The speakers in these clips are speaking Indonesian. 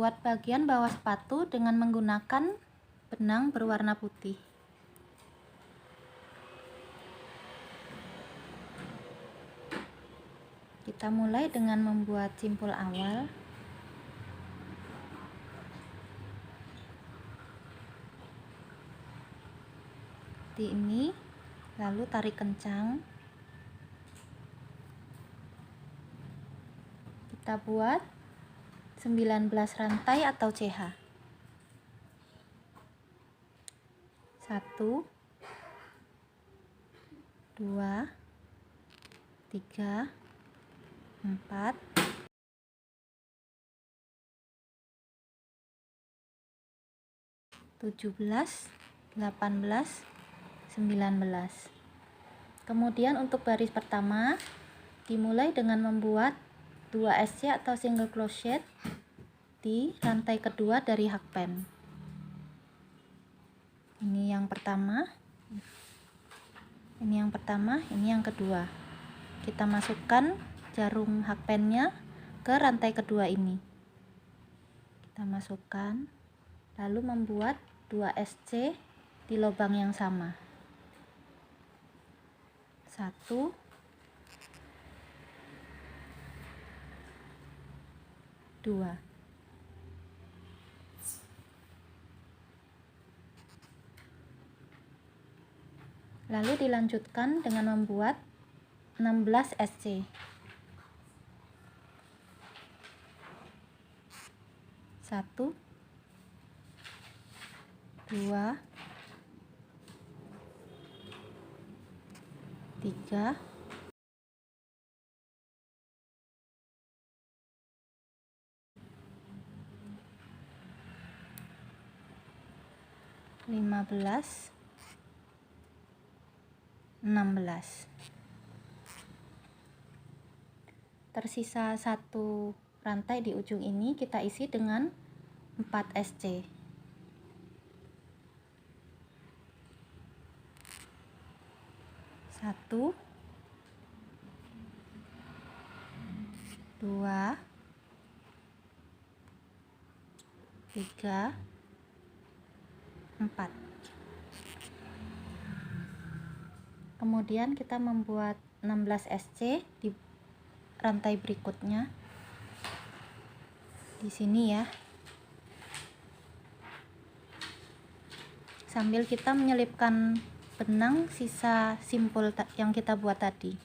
membuat bagian bawah sepatu dengan menggunakan benang berwarna putih. Kita mulai dengan membuat simpul awal. Seperti ini, lalu tarik kencang. Kita buat 19 rantai atau CH. 1 2 3 4 17 18 19. Kemudian untuk baris pertama dimulai dengan membuat 2 SC atau single crochet di rantai kedua dari hakpen. Ini yang pertama, ini yang pertama, ini yang kedua. Kita masukkan jarum hakpennya ke rantai kedua ini. Kita masukkan, lalu membuat 2 SC di lubang yang sama. 1 2. Lalu dilanjutkan dengan membuat 16 SC. 1 2 3 15 16. Tersisa satu rantai di ujung ini, kita isi dengan 4 SC. 1 2 3 4. Kemudian kita membuat 16 SC di rantai berikutnya. Di sini ya. Sambil kita menyelipkan benang sisa simpul yang kita buat tadi.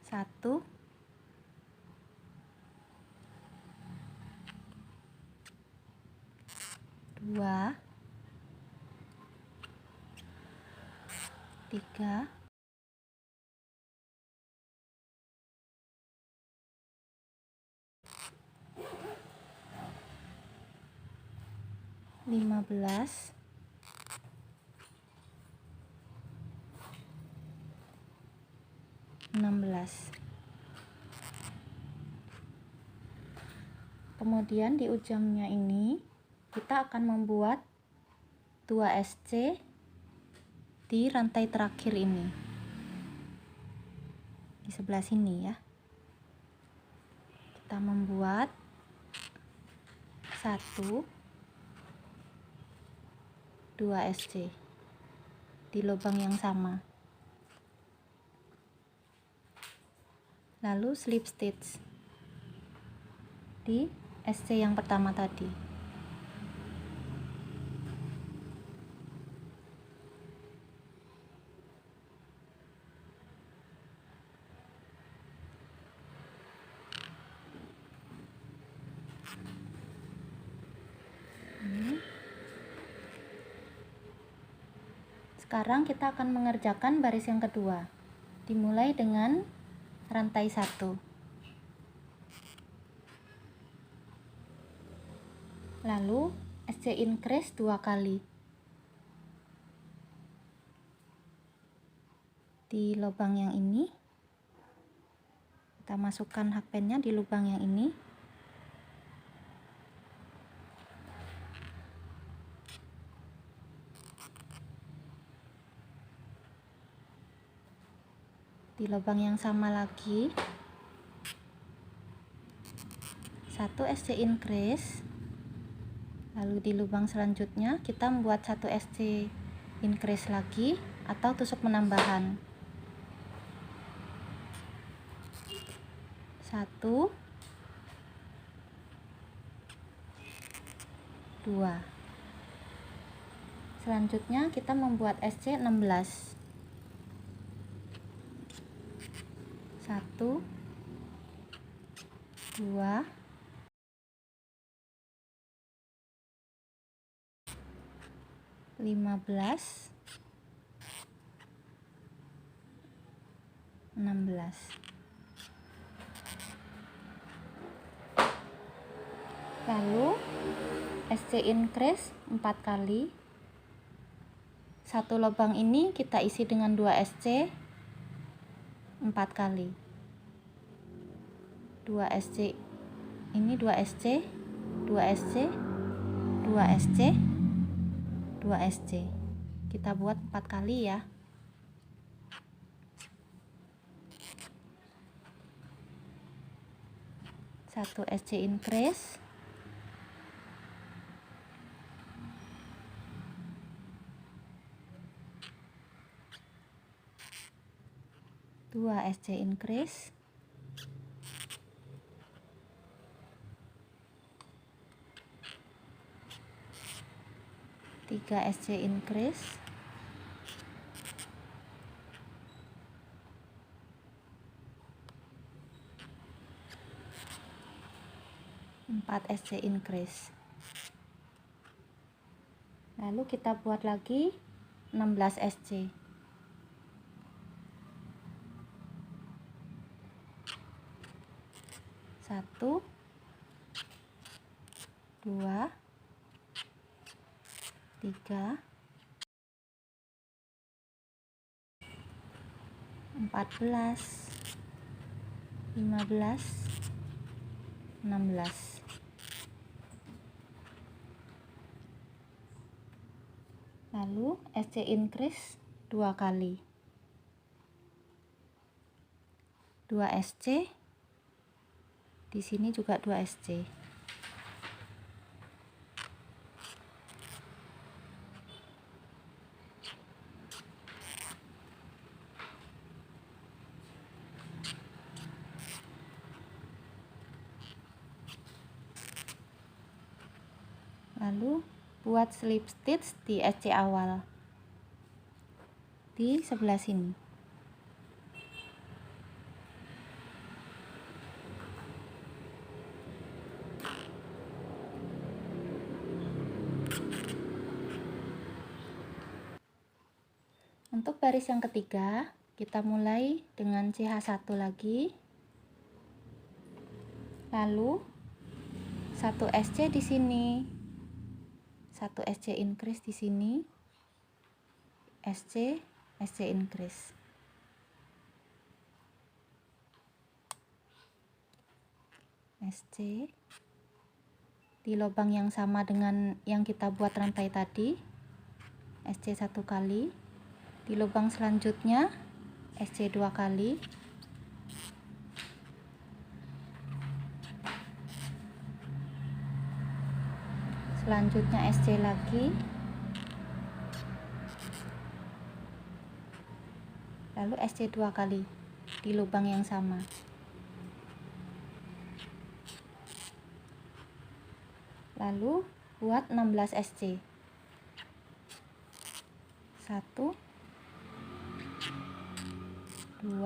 Satu, dua, tiga, 15, 16. Kemudian di ujungnya ini kita akan membuat 2 SC di rantai terakhir ini, di sebelah sini ya. Kita membuat 1 2 SC di lubang yang sama, lalu slip stitch di SC yang pertama tadi. Sekarang kita akan mengerjakan baris yang kedua. Dimulai dengan rantai 1. Lalu SC increase 2 kali. Di lubang yang ini kita masukkan hakpennya di lubang yang ini. di lubang yang sama lagi 1 SC increase, lalu di lubang selanjutnya kita membuat 1 SC increase lagi atau tusuk menambahan. 1 2. Selanjutnya kita membuat SC 16. 1 2 15 16. Lalu SC increase 4 kali. Satu lubang ini kita isi dengan 2 SC 4 kali. 2 SC ini 2 SC 2 SC 2 SC 2 SC. Kita buat 4 kali ya. Satu SC increase, 2 SC increase, 3 SC increase, 4 SC increase. Lalu kita buat lagi 16 SC. 1 2 3 14 15 16. Lalu SC increase 2 kali. 2 SC. Di sini juga 2 SC. Lalu buat slip stitch di SC awal di sebelah sini. Untuk baris yang ketiga, kita mulai dengan CH1 lagi. Lalu 1 SC di sini. 1 SC increase di sini. SC increase. SC di lubang yang sama dengan yang kita buat rantai tadi. SC 1 kali. Di lubang selanjutnya SC 2 kali. Selanjutnya SC lagi. Lalu SC 2 kali di lubang yang sama. Lalu buat 16 SC. 1 2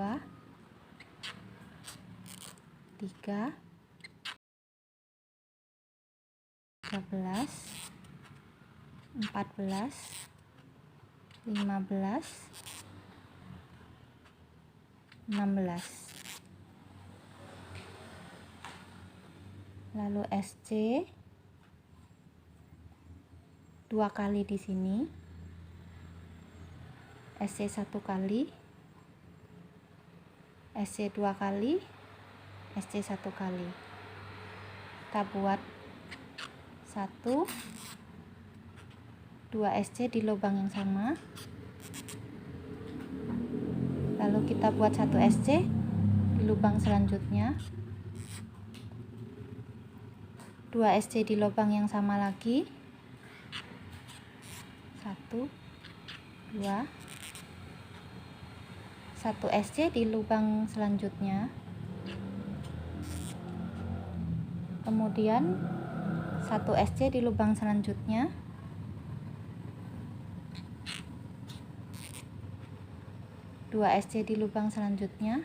3 13 14 15 16. Lalu SC 2 kali di sini. SC 1 kali. SC 2 kali. SC 1 kali. Kita buat 1 2 SC di lubang yang sama. Lalu kita buat 1 SC di lubang selanjutnya, 2 SC di lubang yang sama lagi, 1 2, 1 SC di lubang selanjutnya, kemudian 1 SC di lubang selanjutnya, 2 SC di lubang selanjutnya,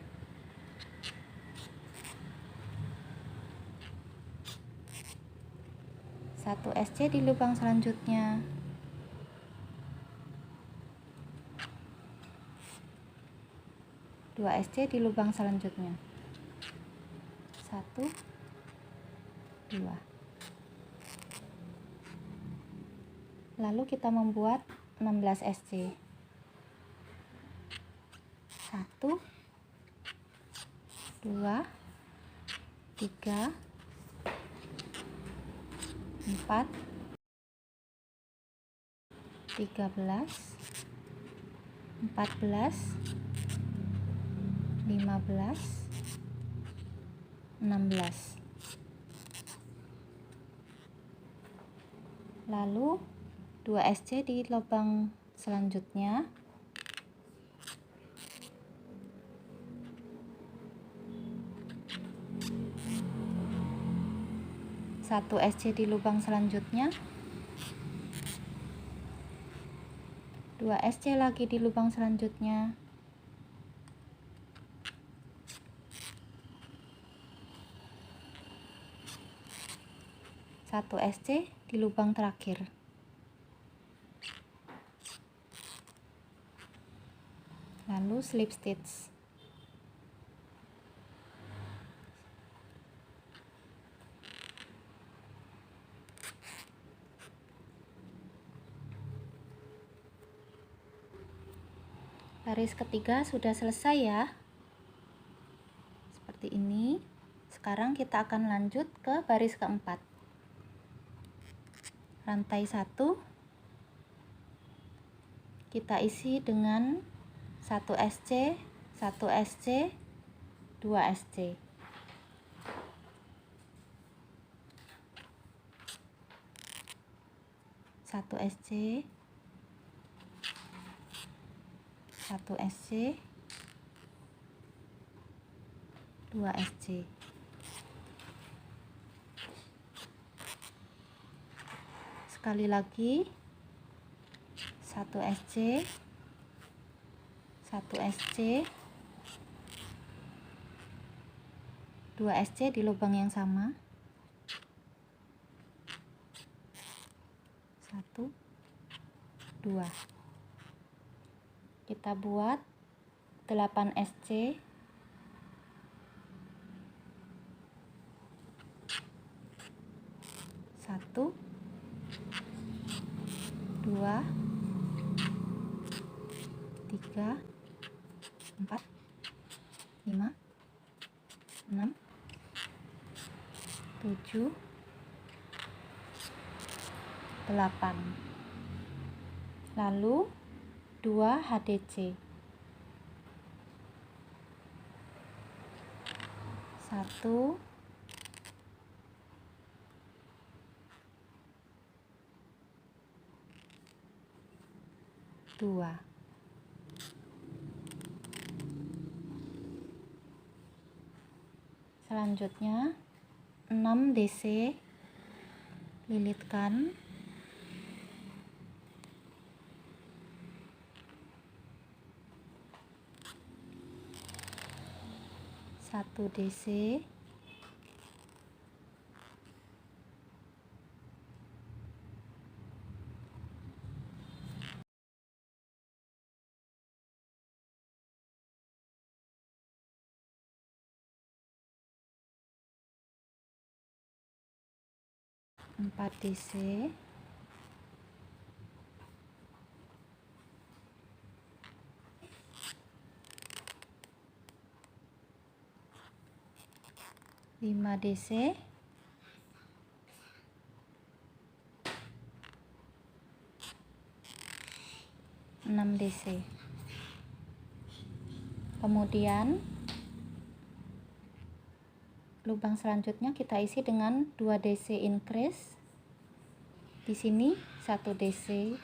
1 SC di lubang selanjutnya, 2 SC di lubang selanjutnya, 1 2. Lalu kita membuat 16 SC. 1 2 3 4 13 14 15 16. Lalu 2 SC di lubang selanjutnya, 1 SC di lubang selanjutnya, 2 SC lagi di lubang selanjutnya, 1 SC di lubang terakhir. Lalu slip stitch. Baris ketiga sudah selesai ya. Seperti ini. Sekarang kita akan lanjut ke baris keempat. Rantai 1 kita isi dengan 1 SC, 1 SC, 2 SC. 1 SC, 1 SC, 2 SC. Sekali lagi, 1 SC, 1 SC, 2 SC di lubang yang sama, 1 2. Kita buat 8 SC, 1 2 3 4 5 6 7 8. Lalu 2 HDC, 1 2. Selanjutnya 6 DC, lilitkan, 1 DC, 4 DC, 5 DC, 6 DC. Kemudian lubang selanjutnya kita isi dengan 2 DC increase. Di sini 1 DC,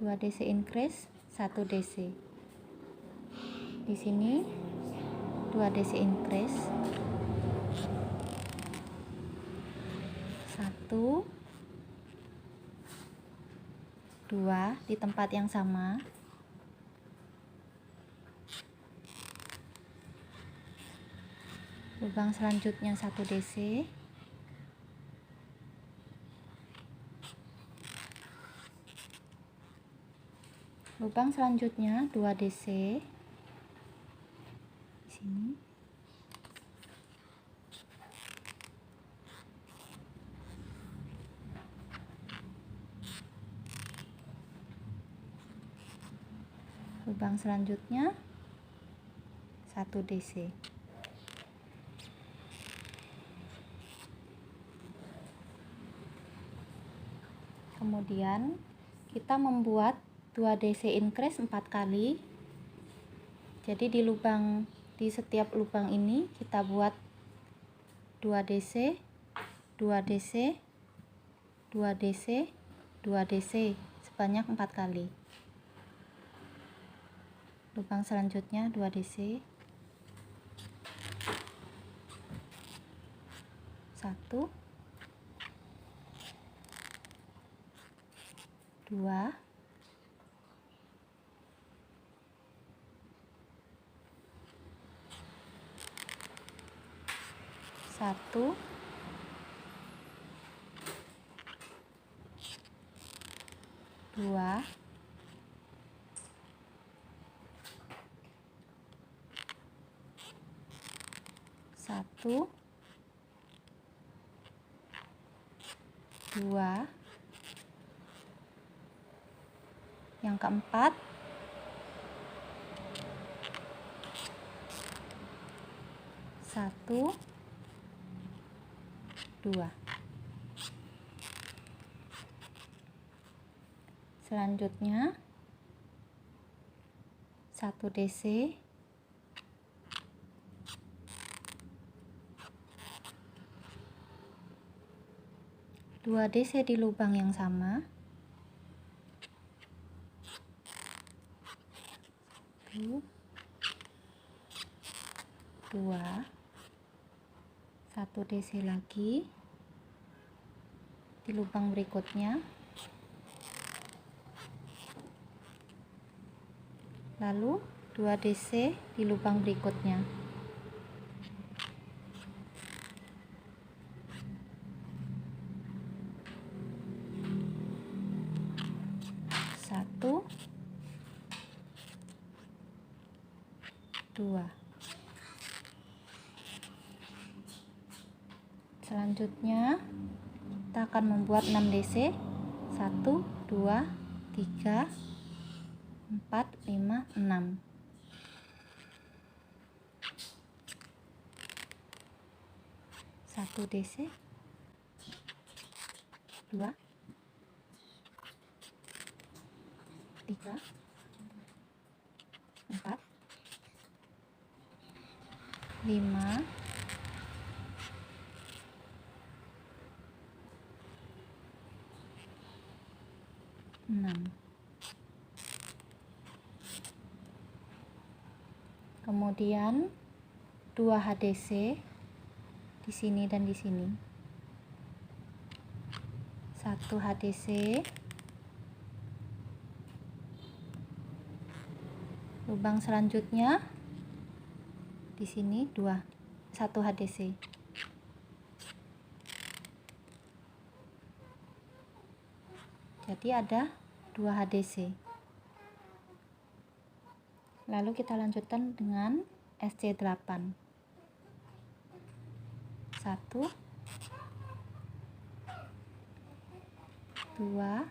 2 DC increase, 1 DC. Di sini 2 DC increase, 1, 2 di tempat yang sama. Lubang selanjutnya 1 DC, lubang selanjutnya 2 DC. Di sini lubang selanjutnya 1 DC. Kemudian kita membuat 2 DC increase 4 kali. Jadi di setiap lubang ini kita buat 2 DC, 2 DC, 2 DC, 2 DC sebanyak 4 kali. Lubang selanjutnya 2 DC, 1, 2, 1, 2, 1, 2, yang keempat 1, 2. Selanjutnya 1 DC, 2 DC di lubang yang sama, 1, 2, 1 DC lagi di lubang berikutnya, lalu 2 DC di lubang berikutnya. Satu, 2. Selanjutnya kita akan membuat 6 DC. 1, 2, 3, 4, 5, 6. Satu DC, 2, 3, 4, 5, 6. Kemudian 2 HDC di sini dan di sini. 1 HDC, lubang selanjutnya di sini 1 HDC. Jadi ada 2 HDC. Lalu kita lanjutkan dengan SC8. 1, 2,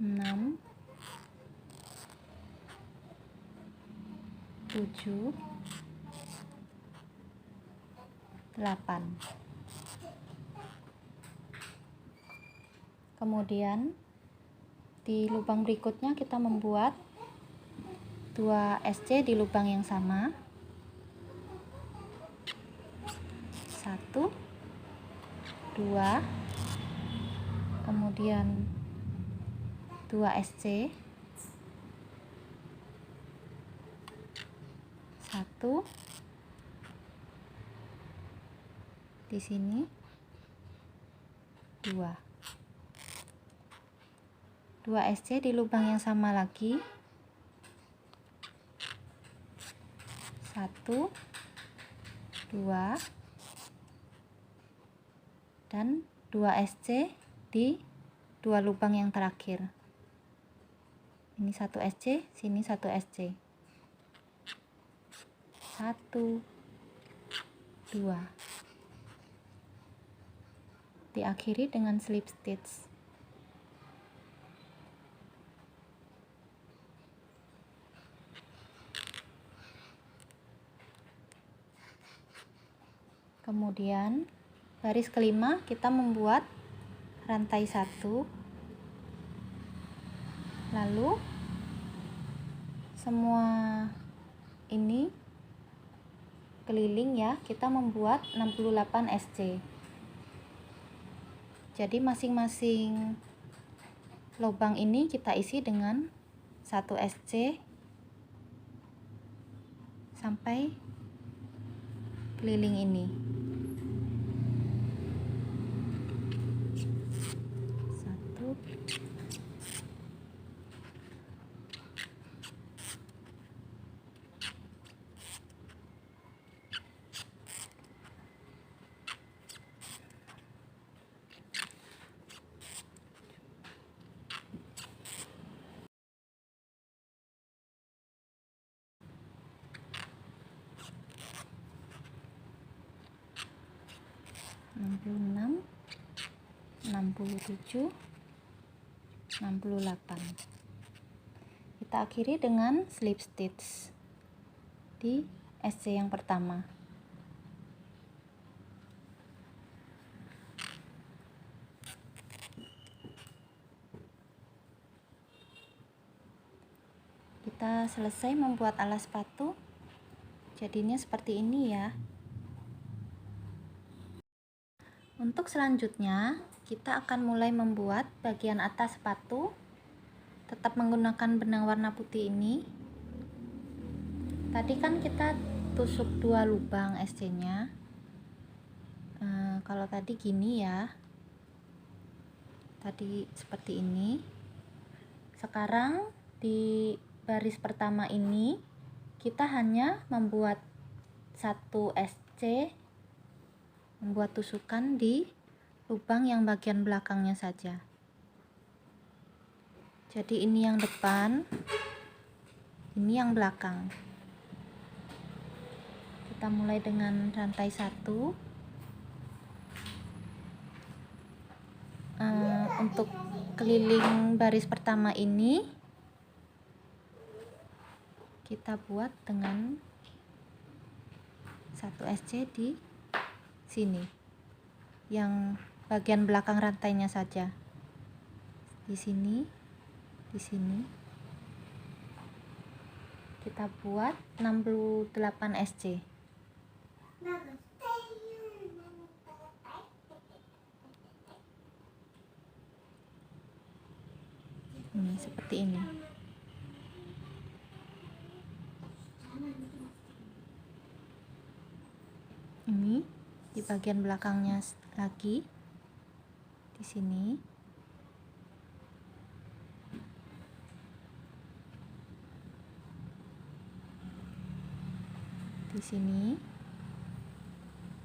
6, 7, 8. Kemudian di lubang berikutnya kita membuat 2 SC di lubang yang sama. 1, 2, kemudian 2 SC, 1 di sini, 2 SC di lubang yang sama lagi, 1, 2, dan 2 SC di 2 lubang yang terakhir. Ini 1 SC, sini 1 SC. 1, 2. Diakhiri dengan slip stitch. Kemudian baris kelima kita membuat rantai 1, lalu semua ini keliling ya, kita membuat 68 SC. Jadi masing-masing lubang ini kita isi dengan 1 SC sampai keliling ini. 1, 66, 67, 68. Kita akhiri dengan slip stitch di SC yang pertama. Kita selesai membuat alas sepatu, jadinya seperti ini ya. Untuk selanjutnya, kita akan mulai membuat bagian atas sepatu, tetap menggunakan benang warna putih ini. Tadi kan kita tusuk 2 lubang SC-nya. Kalau tadi gini ya, tadi seperti ini. Sekarang di baris pertama ini kita hanya membuat 1 SC, membuat tusukan di lubang yang bagian belakangnya saja. Jadi ini yang depan, ini yang belakang. Kita mulai dengan rantai 1. Untuk keliling baris pertama ini kita buat dengan 1 SC di sini, yang bagian belakang rantainya saja. Di sini, di sini kita buat 68 SC. Ini seperti ini. Ini di bagian belakangnya lagi, di sini. Di sini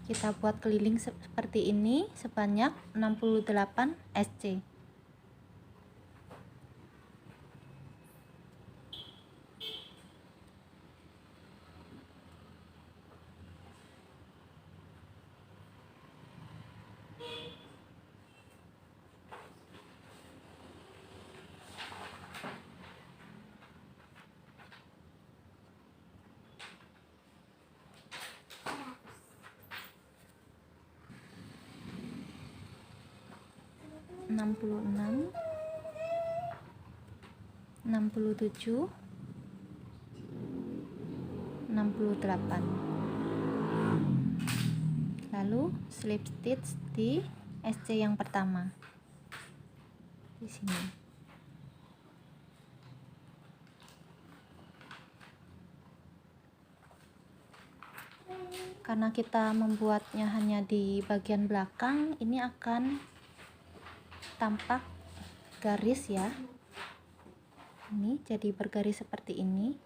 kita buat keliling seperti ini sebanyak 68 SC. 66, 67, 68. Lalu slip stitch di SC yang pertama di sini. Karena kita membuatnya hanya di bagian belakang, ini akan tampak garis ya. Ini jadi bergaris seperti ini.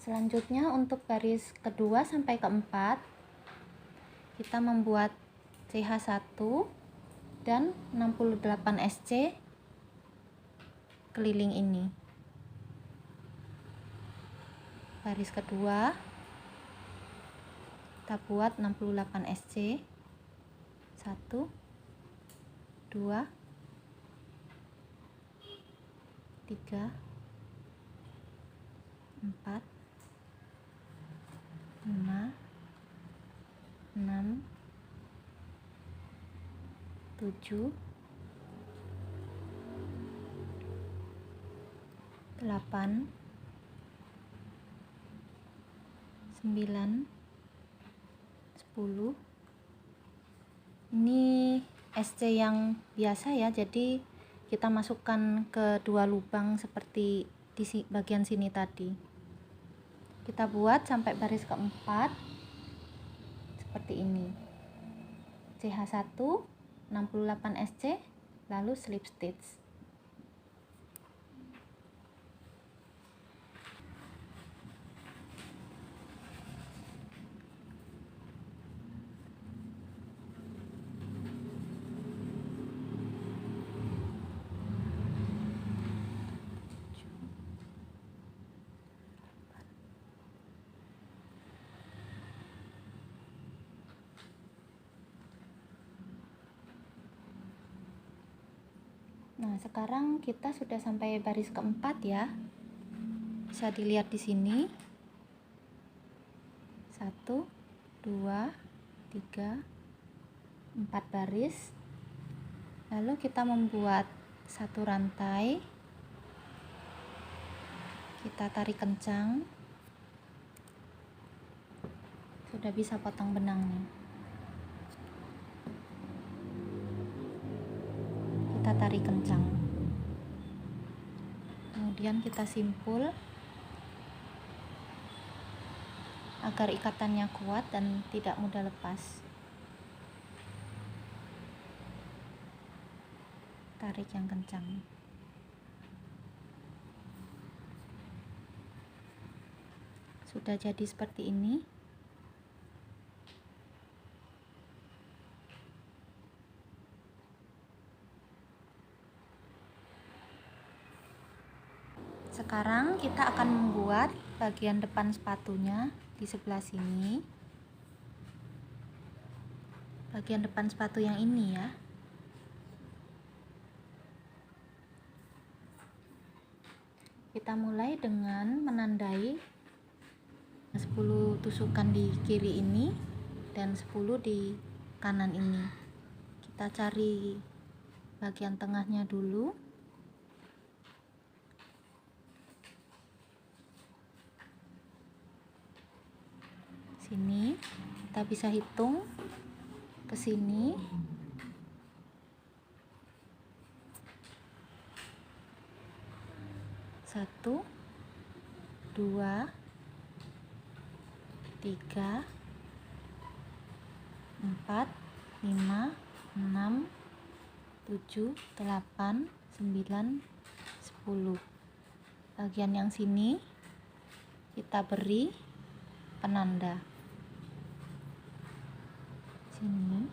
Selanjutnya untuk garis kedua sampai keempat, kita membuat CH1 dan 68 SC keliling ini. Baris kedua kita buat 68 SC, 1, 2, 3, 4, 5, 6, 7, 8, 9, 10. Ini SC yang biasa ya, jadi kita masukkan ke dua lubang seperti di bagian sini tadi. Kita buat sampai baris keempat seperti ini. CH1 68 SC, lalu slip stitch. Nah, sekarang kita sudah sampai baris keempat ya. Bisa dilihat di sini. 1, 2, 3, 4 baris. Lalu kita membuat satu rantai. Kita tarik kencang. Sudah bisa potong benangnya. Kita tarik kencang, kemudian kita simpul agar ikatannya kuat dan tidak mudah lepas. Tarik yang kencang. Sudah jadi seperti ini. Sekarang kita akan membuat bagian depan sepatunya di sebelah sini. Bagian depan sepatu yang ini ya. Kita mulai dengan menandai 10 tusukan di kiri ini dan 10 di kanan ini. Kita cari bagian tengahnya dulu. Sini kita bisa hitung ke sini. 1, 2, 3, 4, 5, 6, 7, 8, 9, 10. Bagian yang sini kita beri penanda. Sini.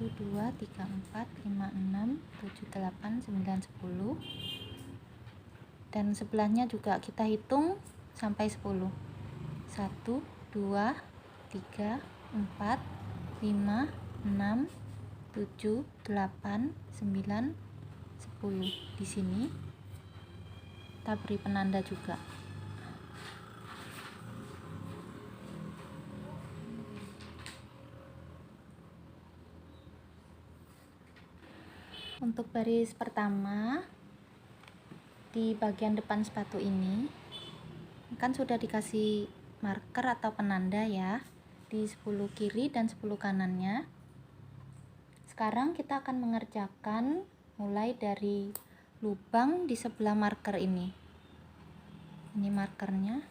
1, 2, 3, 4, 5, 6, 7, 8, 9, 10. Dan sebelahnya juga kita hitung sampai 10. 1, 2, 3, 4, 5, 6, 7, 8, 9, 10 di sini. kita beri penanda juga. Untuk baris pertama di bagian depan sepatu ini kan sudah dikasih marker atau penanda ya, di 10 kiri dan 10 kanannya. Sekarang kita akan mengerjakan mulai dari lubang di sebelah marker ini. Ini markernya.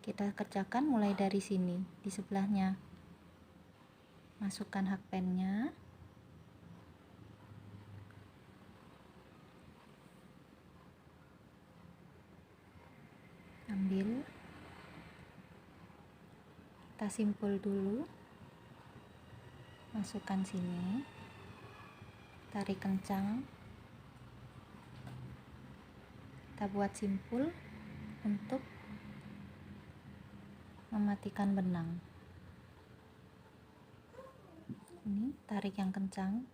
Kita kerjakan mulai dari sini, di sebelahnya. Masukkan hakpennya. Ambil. Kita simpul dulu. Masukkan sini. Tarik kencang. Kita buat simpul untuk mematikan benang. Ini tarik yang kencang.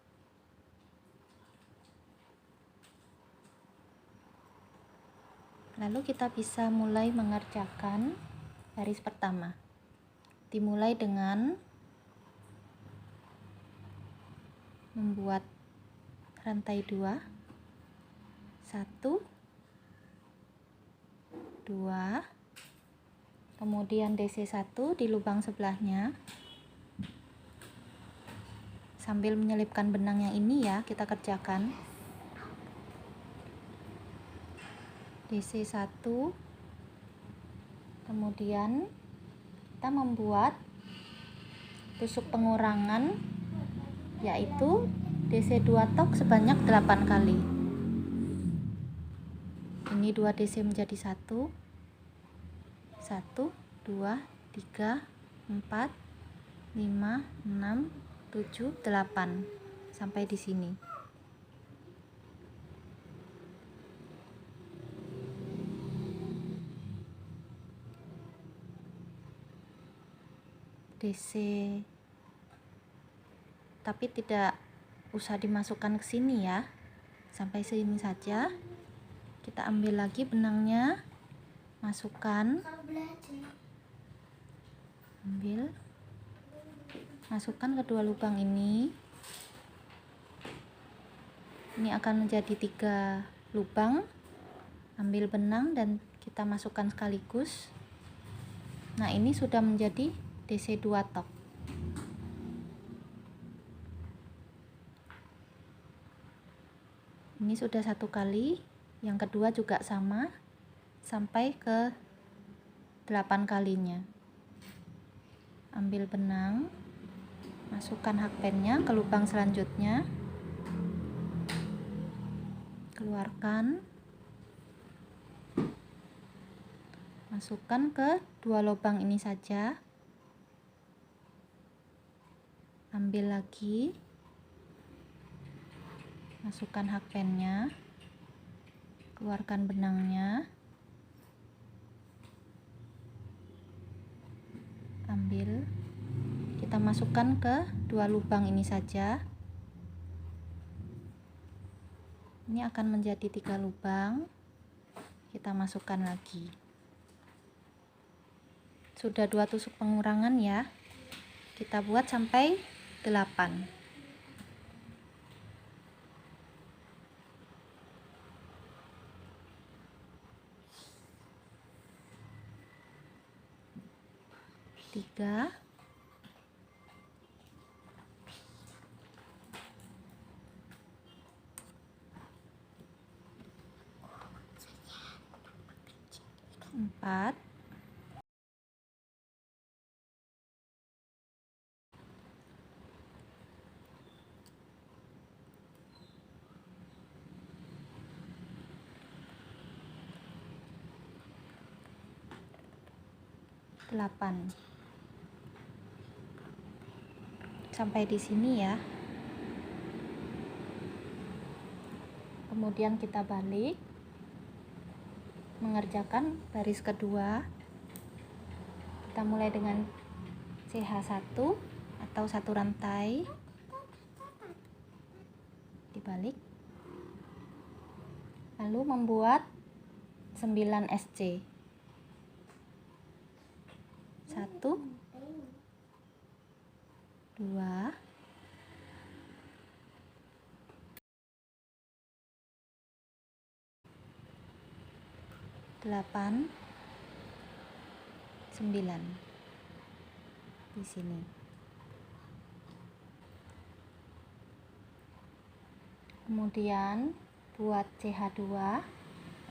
Lalu kita bisa mulai mengerjakan baris pertama. Dimulai dengan membuat rantai 2, 1, 2, kemudian DC1 di lubang sebelahnya. Sambil menyelipkan benang yang ini ya, kita kerjakan. DC1, kemudian kita membuat tusuk pengurangan, yaitu DC2 tok sebanyak 8 kali. Ini 2 DC menjadi 1, 1, 2, 3, 4, 5, 6, 7, 8 sampai di sini. DC, tapi tidak usah dimasukkan ke sini ya, sampai sini saja. Kita ambil lagi benangnya, masukkan, ambil, masukkan kedua lubang ini. Ini akan menjadi 3 lubang. Ambil benang dan kita masukkan sekaligus. Nah, ini sudah menjadi DC2 tok. Ini sudah 1 kali, yang kedua juga sama sampai ke 8 kalinya. Ambil benang, masukkan hakpennya ke lubang selanjutnya, keluarkan, masukkan ke 2 lubang ini saja. Ambil lagi, masukkan hakpennya, keluarkan benangnya, ambil, kita masukkan ke 2 lubang ini saja. Ini akan menjadi 3 lubang. Kita masukkan lagi. Sudah 2 tusuk pengurangan ya. Kita buat sampai 8. Tiga, 4, 8. Sampai di sini ya. Kemudian kita balik, mengerjakan baris kedua. Kita mulai dengan CH1 atau 1 rantai, dibalik, lalu lalu membuat 9 SC. 1 2 8 9 di sini. Kemudian buat CH2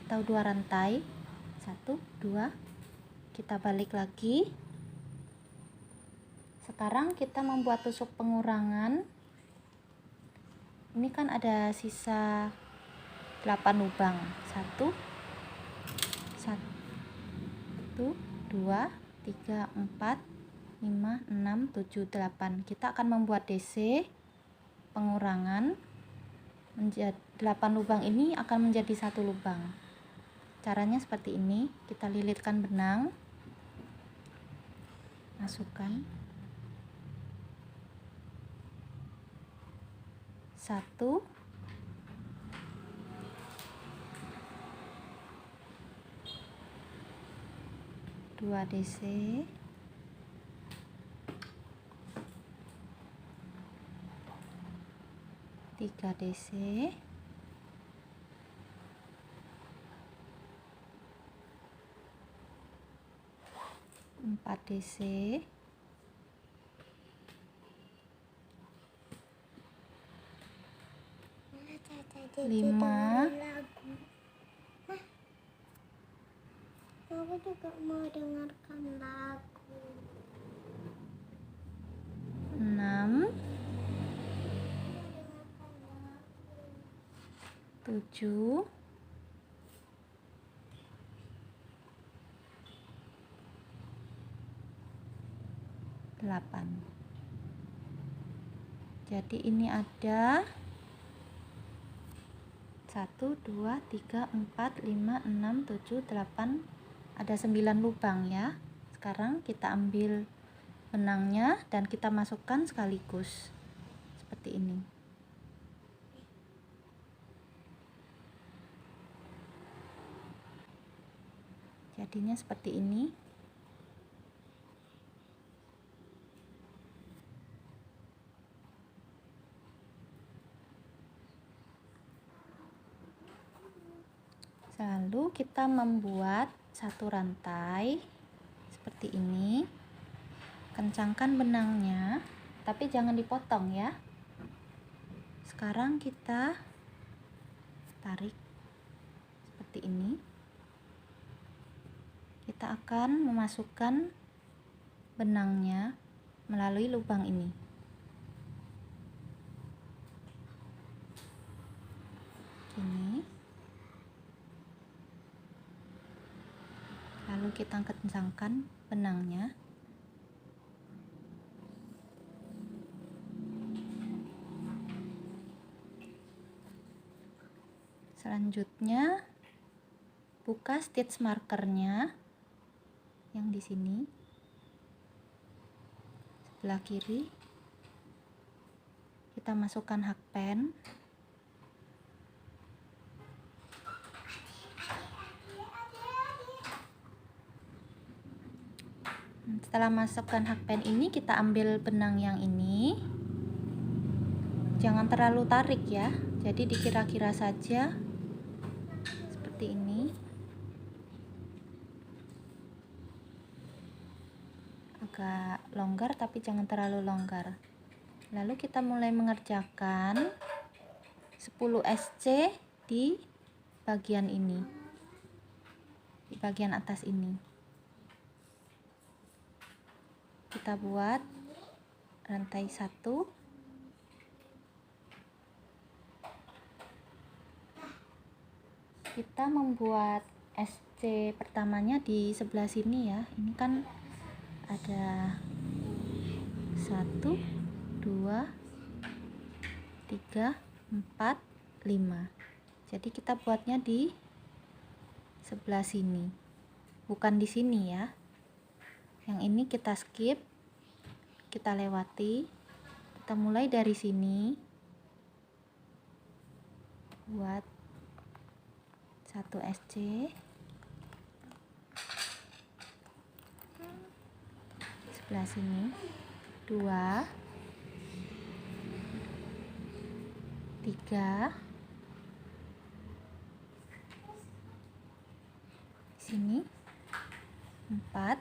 atau 2 rantai. 1 2, kita balik lagi. Sekarang kita membuat tusuk pengurangan. Ini kan ada sisa 8 lubang. 1 2 3 4 5 6 7 8. Kita akan membuat DC pengurangan. 8 lubang ini akan menjadi 1 lubang. Caranya seperti ini. Kita lilitkan benang, masukkan 1 2 DC, 3 DC, 4 DC, 5. Aku juga mau dengarkan lagu. 6 7 8. Jadi ini ada 1 2 3 4 5 6 7 8, ada 9 lubang ya. Sekarang kita ambil benangnya dan kita masukkan sekaligus seperti ini. Jadinya seperti ini. Lalu kita membuat 1 rantai seperti ini. Kencangkan benangnya, tapi jangan dipotong ya. Sekarang kita tarik seperti ini. Kita akan memasukkan benangnya melalui lubang ini. Gini. Lalu kita kencangkan benangnya. Selanjutnya buka stitch markernya yang di sini sebelah kiri. Kita masukkan hakpen. Setelah masukkan hakpen ini, kita ambil benang yang ini. Jangan terlalu tarik ya. Jadi dikira-kira saja seperti ini. Agak longgar tapi jangan terlalu longgar. Lalu kita mulai mengerjakan 10 SC di bagian ini. Di bagian atas ini. Kita buat rantai 1, kita membuat SC pertamanya di sebelah sini ya. Ini kan ada 1 2 3 4 5. Jadi kita buatnya di sebelah sini, bukan di sini ya. Yang ini kita skip, kita lewati. Kita mulai dari sini, buat 1 SC, sebelah sini 2, 3, sini 4,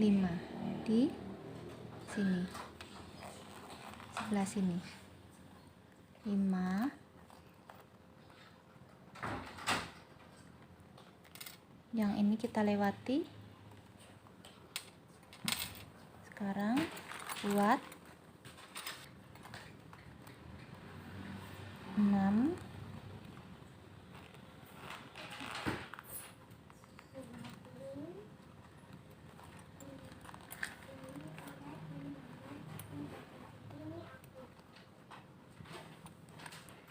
5 di sini, sebelah sini 5, yang ini kita lewati. Sekarang buat 6,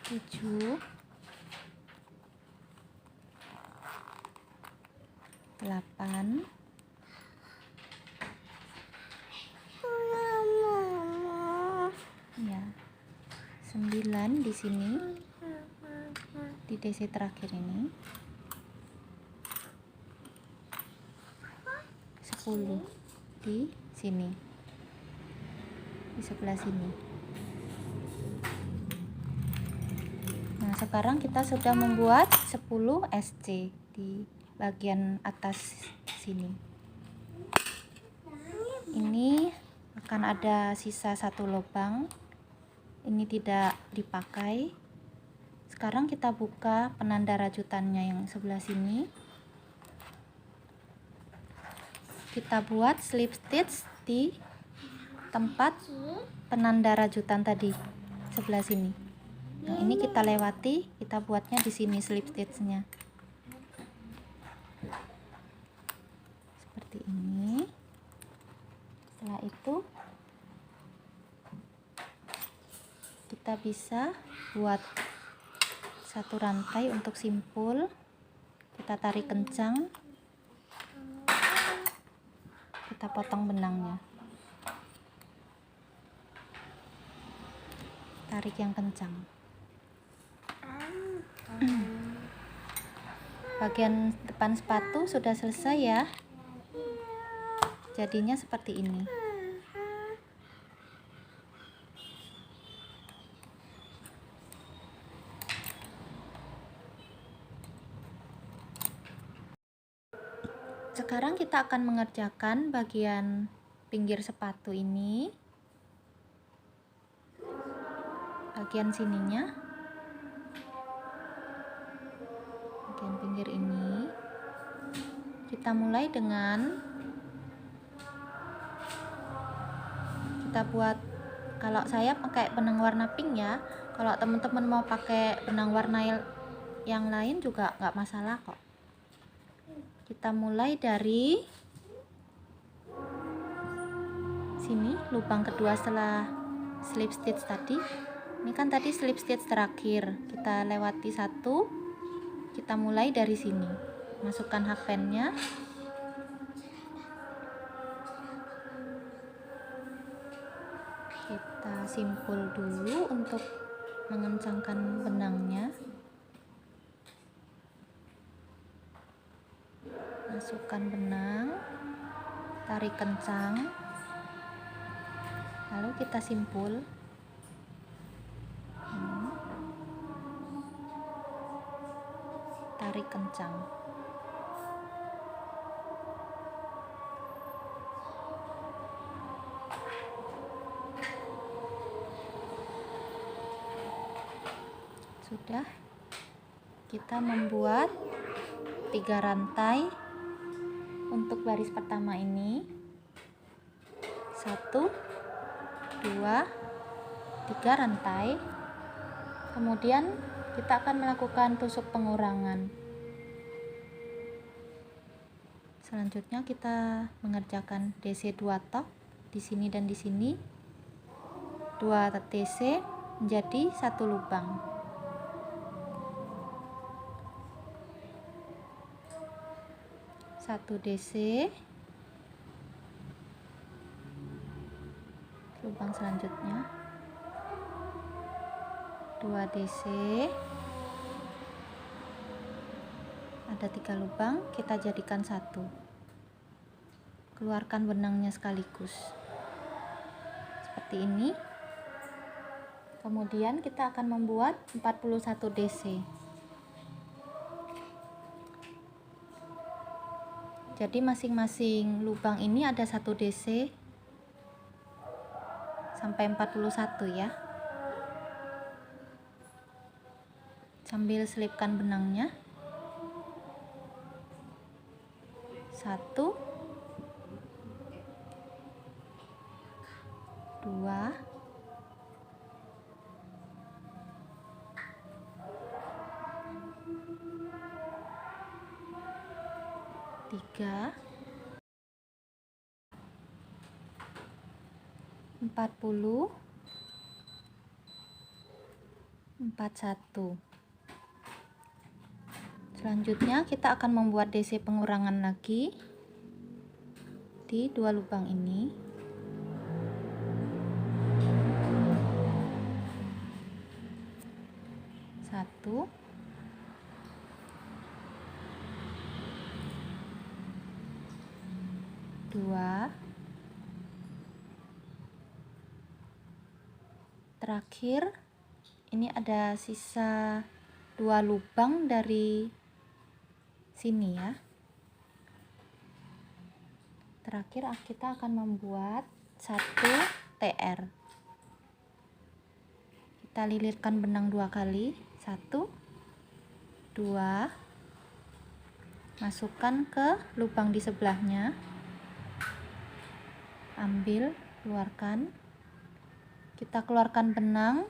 7, 8, ya 9 di sini, di DC terakhir ini, 10 di sini, di sebelah sini. Nah, sekarang kita sudah membuat 10 SC di bagian atas sini. Ini akan ada sisa 1 lubang. Ini tidak dipakai. Sekarang kita buka penanda rajutannya yang sebelah sini. Kita buat slip stitch di tempat penanda rajutan tadi sebelah sini. Yang ini kita lewati, kita buatnya di sini slip stitchnya. Seperti ini. Setelah itu kita bisa buat 1 rantai untuk simpul. Kita tarik kencang, kita potong benangnya, tarik yang kencang. Bagian depan sepatu sudah selesai ya, jadinya seperti ini. Sekarang kita akan mengerjakan bagian pinggir sepatu ini, bagian sininya, bagian pinggir ini. Kita mulai dengan kita buat, kalau saya pakai benang warna pink ya, kalau teman-teman mau pakai benang warna yang lain juga nggak masalah kok. Kita mulai dari sini, lubang kedua setelah slip stitch tadi. Ini kan tadi slip stitch terakhir, kita lewati 1, kita mulai dari sini, masukkan hakpennya, kita simpul dulu untuk mengencangkan benangnya. Masukkan benang, tarik kencang, lalu kita simpul. Tarik kencang. Sudah, kita membuat 3 rantai untuk baris pertama ini. 1, 2, 3 rantai. Kemudian kita akan melakukan tusuk pengurangan. Selanjutnya kita mengerjakan DC 2 tok di sini dan di sini. 2 DC menjadi 1 lubang. Satu DC, lubang selanjutnya, 2 DC, ada 3 lubang, kita jadikan 1. Keluarkan benangnya sekaligus seperti ini. Kemudian kita akan membuat 41 DC. Jadi masing-masing lubang ini ada 1 DC sampai 41 ya. Sambil selipkan benangnya. 1, 2, 3, 40, 41. Selanjutnya kita akan membuat DC pengurangan lagi di 2 lubang ini. Satu, dua, terakhir ini ada sisa 2 lubang dari sini ya. Terakhir kita akan membuat 1 TR. Kita lilitkan benang 2 kali, 1, 2, masukkan ke lubang di sebelahnya, ambil, keluarkan, kita keluarkan benang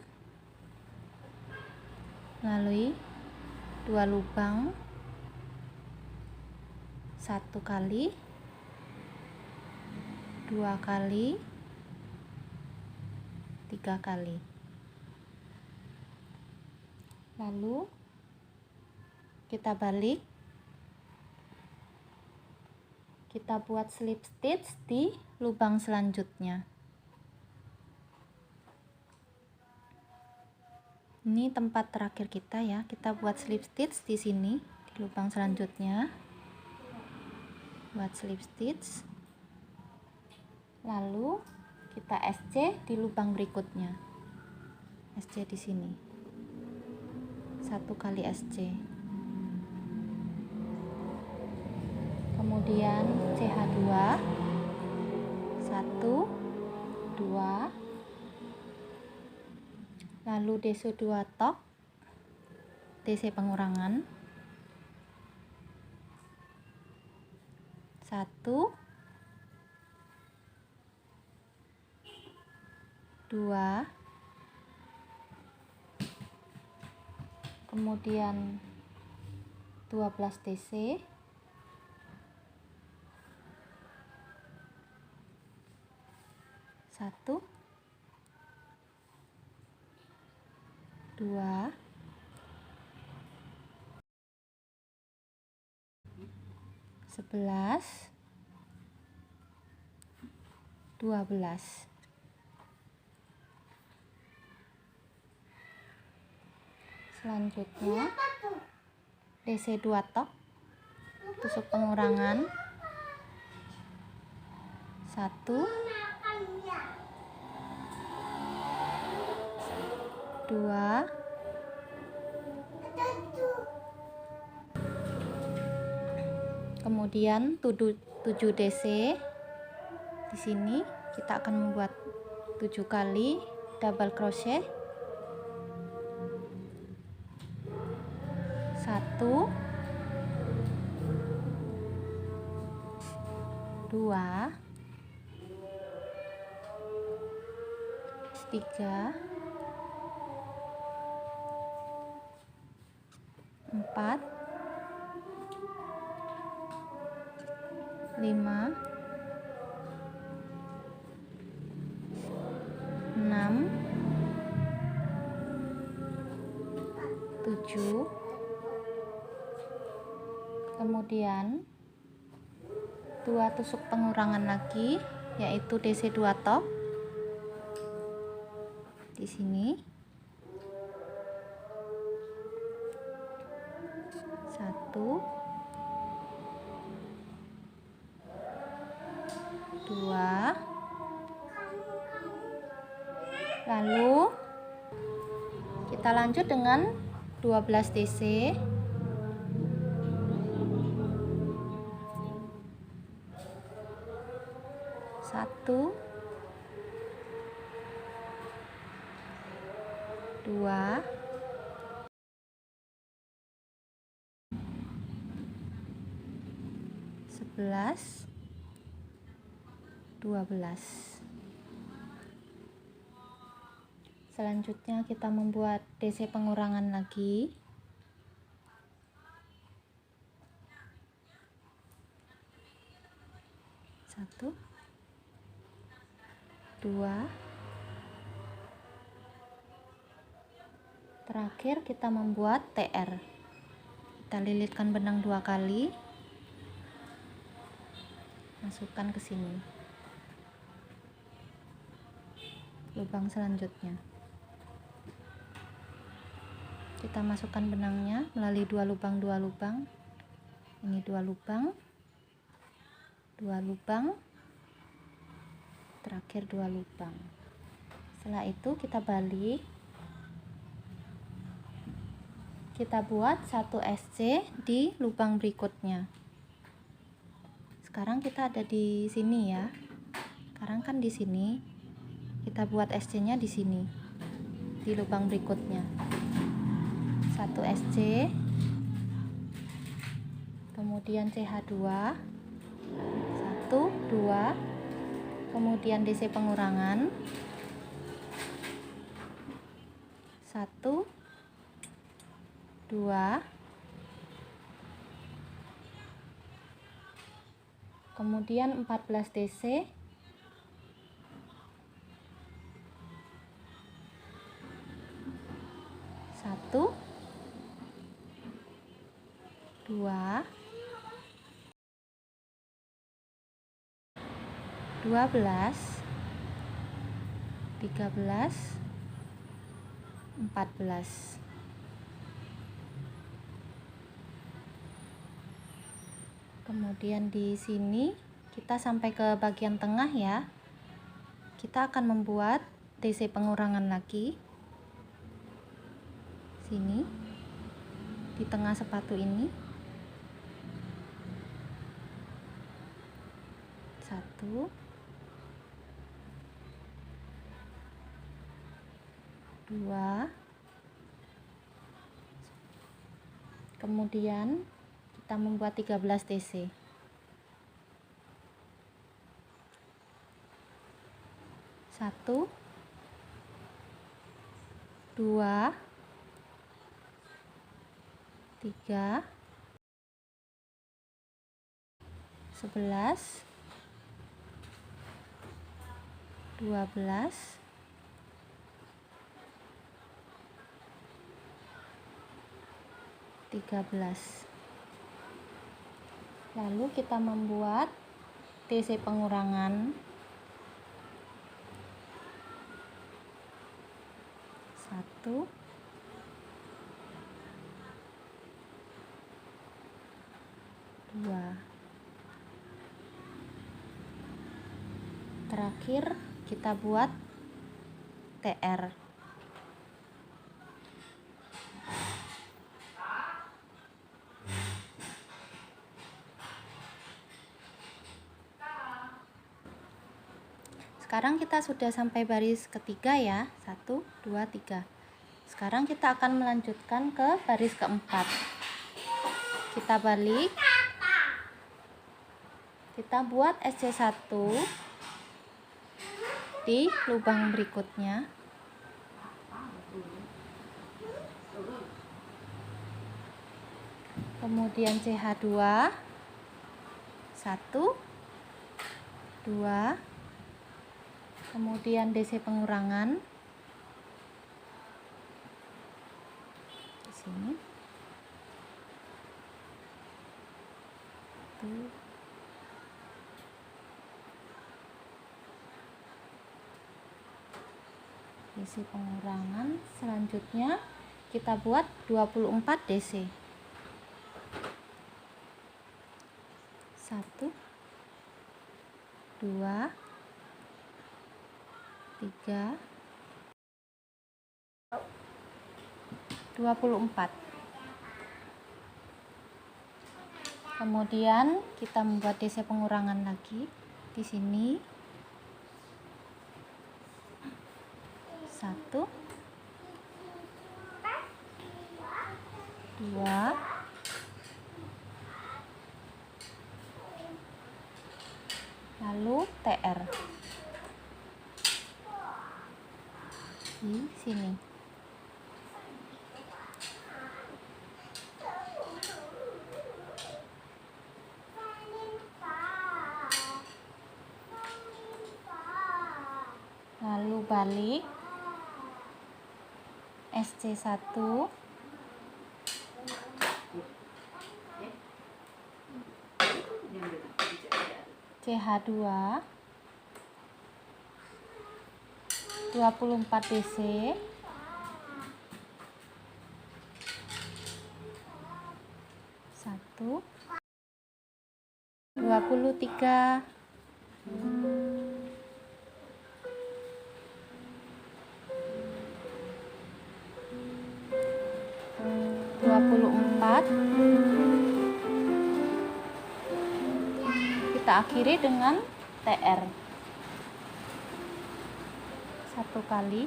melalui 2 lubang, 1 kali, 2 kali, 3 kali. Lalu kita balik, kita buat slip stitch di lubang selanjutnya. Ini tempat terakhir kita ya, kita buat slip stitch di sini di lubang selanjutnya. Buat slip stitch, lalu kita SC di lubang berikutnya. SC di sini, 1 kali SC. Kemudian CH2, 1, 2, lalu DC 2 tok, DC pengurangan, 1, 2, kemudian 12 DC, 1, 2, 11, 12. Selanjutnya DC 2 tok, tusuk pengurangan, 1, 2, kemudian 7 DC. Di sini kita akan membuat 7 kali double crochet, 1, 2, 3, 4, 5, 6, 7, kemudian 2 tusuk pengurangan lagi, yaitu DC 2 tok di sini, 1, 2, lalu kita lanjut dengan 12 DC. 1, 2, 11, 12. Selanjutnya kita membuat DC pengurangan lagi. 1, 2, terakhir kita membuat TR. Kita lilitkan benang 2 kali, masukkan ke sini, lubang selanjutnya kita masukkan benangnya melalui 2 lubang, ini 2 lubang, 2 lubang, terakhir 2 lubang. Setelah itu kita balik, kita buat 1 SC di lubang berikutnya. Sekarang kita ada di sini ya. Sekarang kan di sini, kita buat SC nya di sini, di lubang berikutnya. 1 SC, kemudian CH2, 1, 2, kemudian DC pengurangan, 1, 2, kemudian 14 DC, 1, 2, 12, 13, 14. Kemudian di sini kita sampai ke bagian tengah ya. Kita akan membuat DC pengurangan lagi. Sini di tengah sepatu ini. 1, 2, kemudian kita membuat 13 DC. 1, 2, 3, 11, 12, 13. Lalu kita membuat DC pengurangan 1, 2. Terakhir kita buat TR. Sekarang kita sudah sampai baris ketiga ya, 1, 2, 3. Sekarang kita akan melanjutkan ke baris keempat. Kita balik, kita buat SC1 di lubang berikutnya. Kemudian CH2, 1, 2, kemudian DC pengurangan di sini. 1, DC pengurangan. Selanjutnya kita buat 24 DC. 1, 2, 3, 24. Kemudian kita membuat DC pengurangan lagi di sini. 1, 2, lalu TR di sini. Lalu balik SC1, CH2, 24 DC, 1, 23, 24. Kita akhiri dengan TR 1 kali.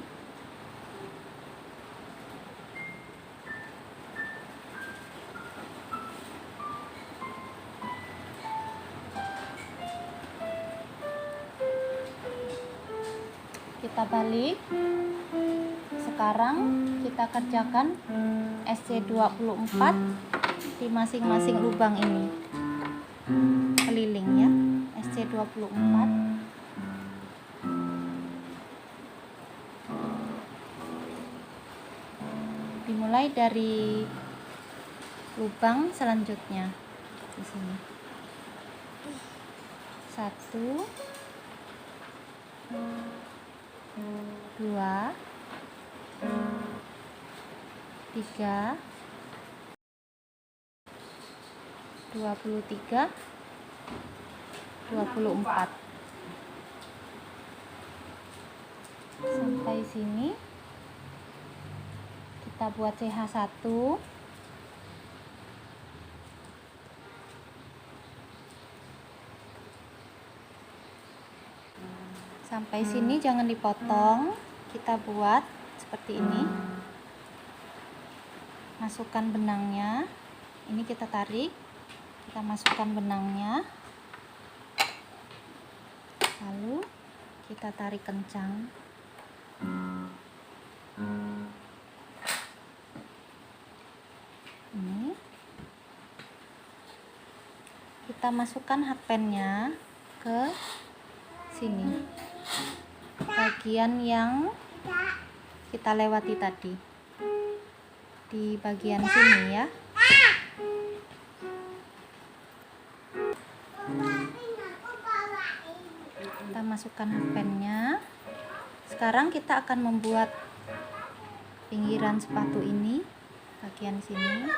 Kita balik. Sekarang kita kerjakan SC24 di masing-masing lubang ini, keliling ya. SC24 dimulai dari lubang selanjutnya di sini. 1, 2, 3, 23, 24. Sampai sini kita buat CH1. Sampai sini jangan dipotong, kita buat seperti ini. Masukkan benangnya, ini kita tarik, kita masukkan benangnya, lalu kita tarik kencang. Ini kita masukkan hakpennya ke sini, bagian yang kita lewati tadi, di bagian sini ya. Kita masukkan hakpennya. Sekarang kita akan membuat pinggiran sepatu ini, bagian sini,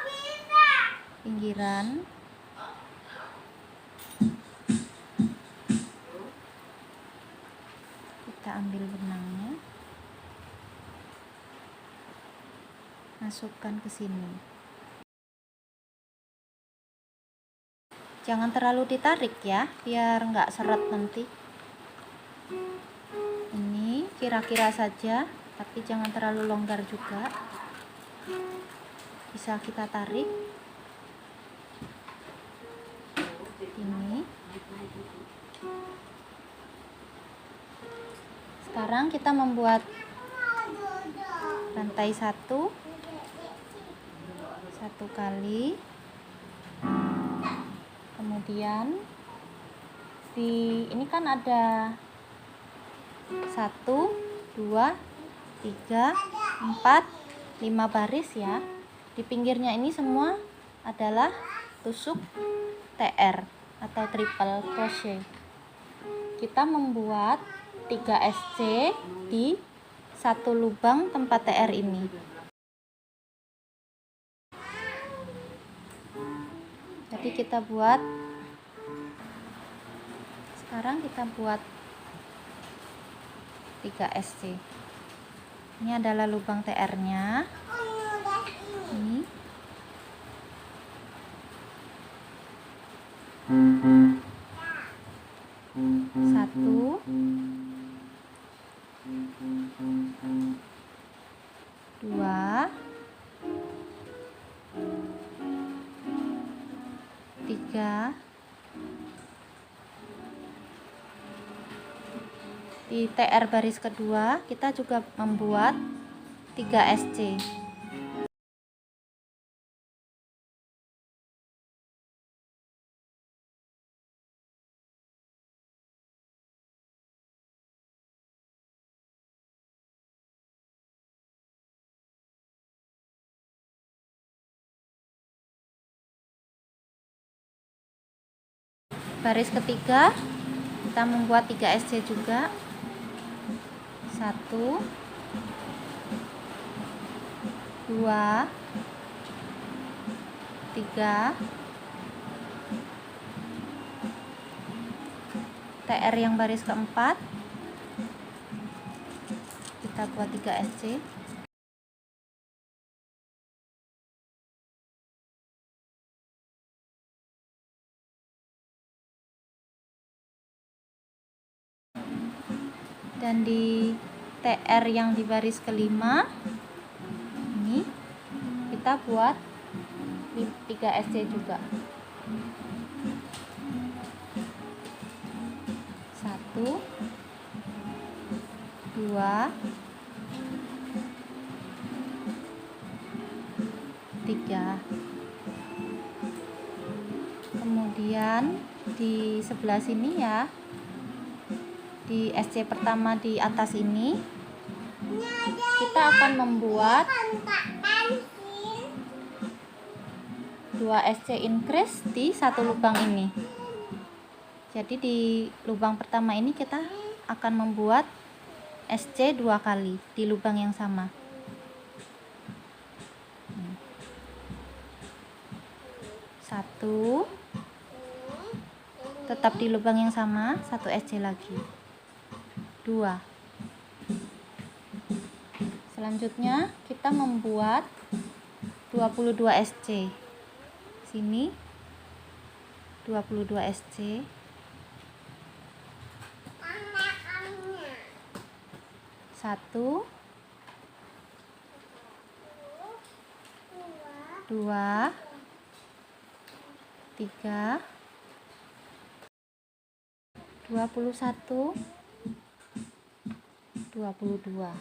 pinggiran. Kita ambil benangnya, masukkan ke sini. Jangan terlalu ditarik ya, biar nggak seret nanti. Ini kira-kira saja, tapi jangan terlalu longgar juga. Bisa kita tarik. Ini. Sekarang kita membuat rantai 1 kali. Kemudian ini kan ada 1, 2, 3, 4, 5 baris ya. Di pinggirnya ini semua adalah tusuk TR atau triple crochet. Kita membuat 3 SC di satu lubang tempat TR ini. Jadi kita buat Sekarang kita buat 3 SC. Ini adalah lubang TR-nya. Ini. Satu, dua, tiga. Di TR baris kedua kita juga membuat 3 SC. Baris ketiga kita membuat 3 SC juga. 1, 2, 3. TR yang baris keempat kita buat 3 SC. Dan di TR yang di baris kelima ini kita buat 3 SC juga. 1, 2, 3. Kemudian di sebelah sini ya, di SC pertama di atas ini kita akan membuat 2 SC increase di satu lubang ini. Jadi di lubang pertama ini kita akan membuat SC 2 kali di lubang yang sama. Satu, tetap di lubang yang sama, 1 SC lagi. 2. Selanjutnya kita membuat 22 SC. Sini 22 SC. 1, 2, 3, 21, 22.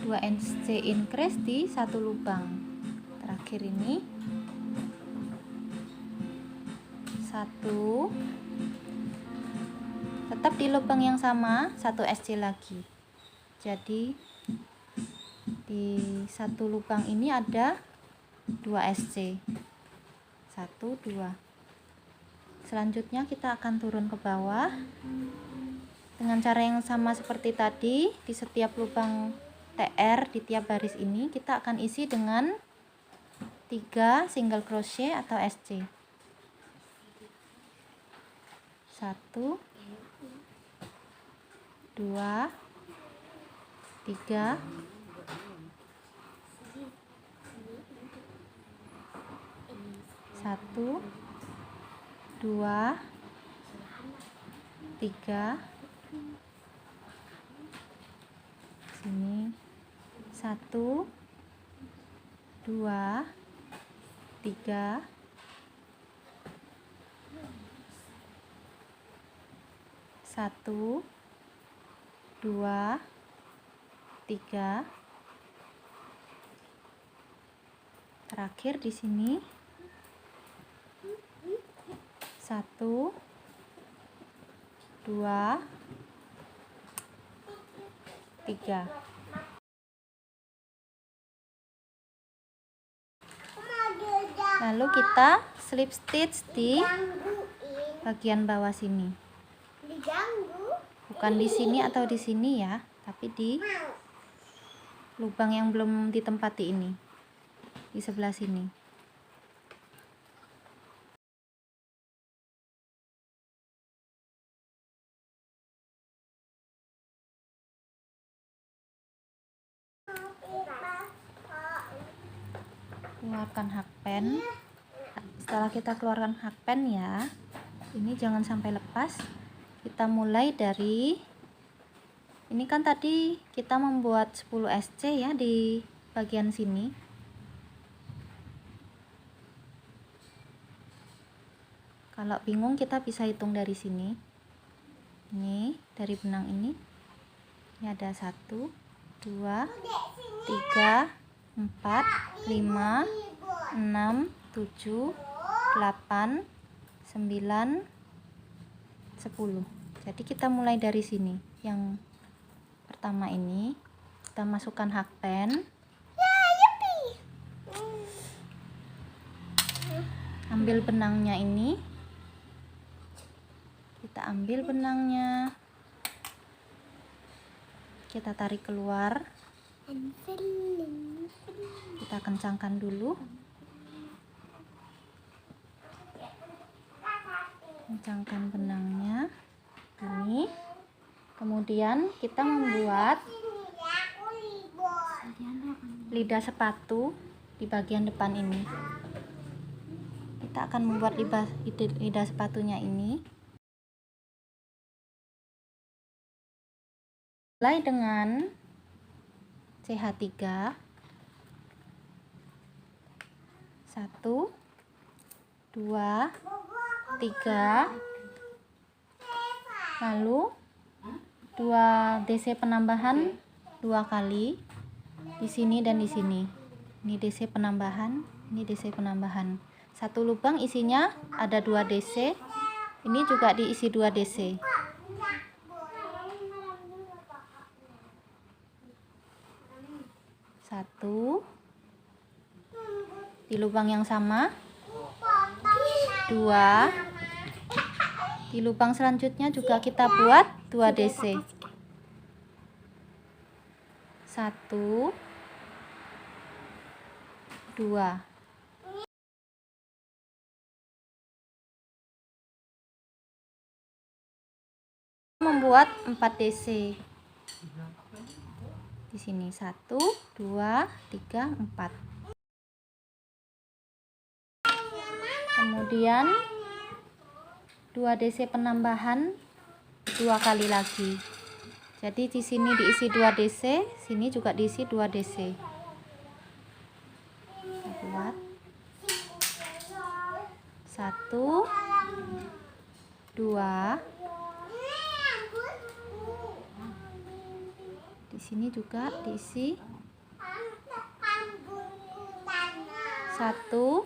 Dua SC increase di satu lubang. Terakhir ini 1, tetap di lubang yang sama, 1 SC lagi. Jadi di satu lubang ini ada 2 SC. 1, 2. Selanjutnya kita akan turun ke bawah dengan cara yang sama seperti tadi. Di setiap lubang TR di tiap baris ini kita akan isi dengan 3 single crochet atau SC. 1, 2, 3, 1, 2, 3. Sini 1, 2, 3, 1, 2, 3. Terakhir di sini 1, 2, 3. Lalu kita slip stitch di bagian bawah sini. Bukan di sini atau di sini ya, tapi di lubang yang belum ditempati ini, di sebelah sini. keluarkan hakpen. Setelah kita keluarkan hakpen ya, ini jangan sampai lepas. Kita mulai dari ini kan tadi kita membuat 10 SC ya di bagian sini. Kalau bingung kita bisa hitung dari sini. Ini dari benang ini. Ini ada 1, 2, 3, 4, 5, 6, 7, 8, 9, 10. Jadi kita mulai dari sini. Yang pertama ini kita masukkan hakpen. Ambil benangnya ini. Kita ambil benangnya. Kita tarik keluar. Kita kencangkan dulu. Kencangkan benangnya. Ini. Kemudian kita membuat lidah sepatu di bagian depan ini. Kita akan membuat lidah sepatunya ini. Mulai dengan CH3. 1, 2, 3. Lalu 2 DC penambahan 2 kali di sini dan di sini. Ini DC penambahan, ini DC penambahan. Satu lubang isinya ada 2 DC. Ini juga diisi 2 DC. Satu di lubang yang sama, 2 di lubang selanjutnya juga kita buat 2 DC. 1, 2. Membuat 4 DC. Di sini 1, 2, 3, 4. Kemudian 2 DC penambahan 2 kali lagi. Jadi di sini diisi 2 DC, sini juga diisi 2 DC. Kita buat 1, 2. Di sini juga diisi 1,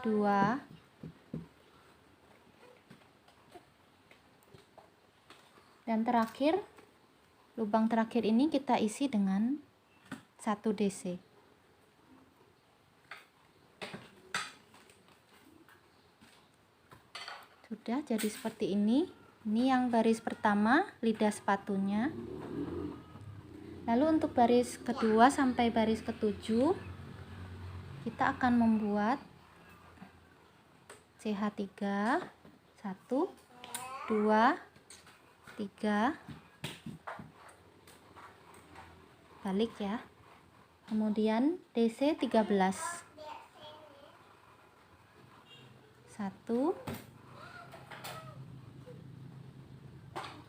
2. Dan terakhir, lubang terakhir ini kita isi dengan 1 DC. Sudah jadi seperti ini. Ini yang baris pertama, lidah sepatunya. Lalu untuk baris kedua sampai baris ke-7, kita akan membuat CH3. 1, 2, 3. Balik ya. Kemudian DC 13. 1,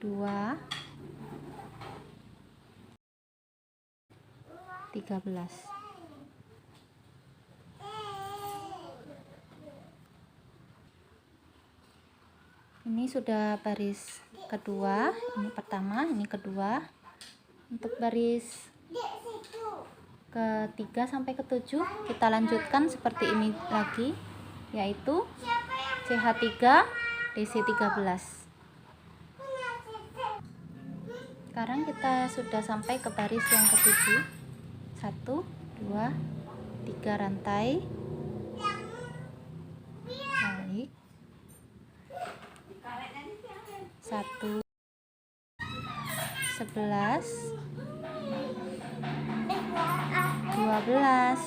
2, 13. Ini sudah baris kedua, ini pertama, ini kedua. Untuk baris ketiga sampai ke-7 kita lanjutkan seperti ini lagi, yaitu CH3 DC 13. Sekarang kita sudah sampai ke baris yang ke-7. 1, 2, 3 rantai. Balik. 1, 11, 12,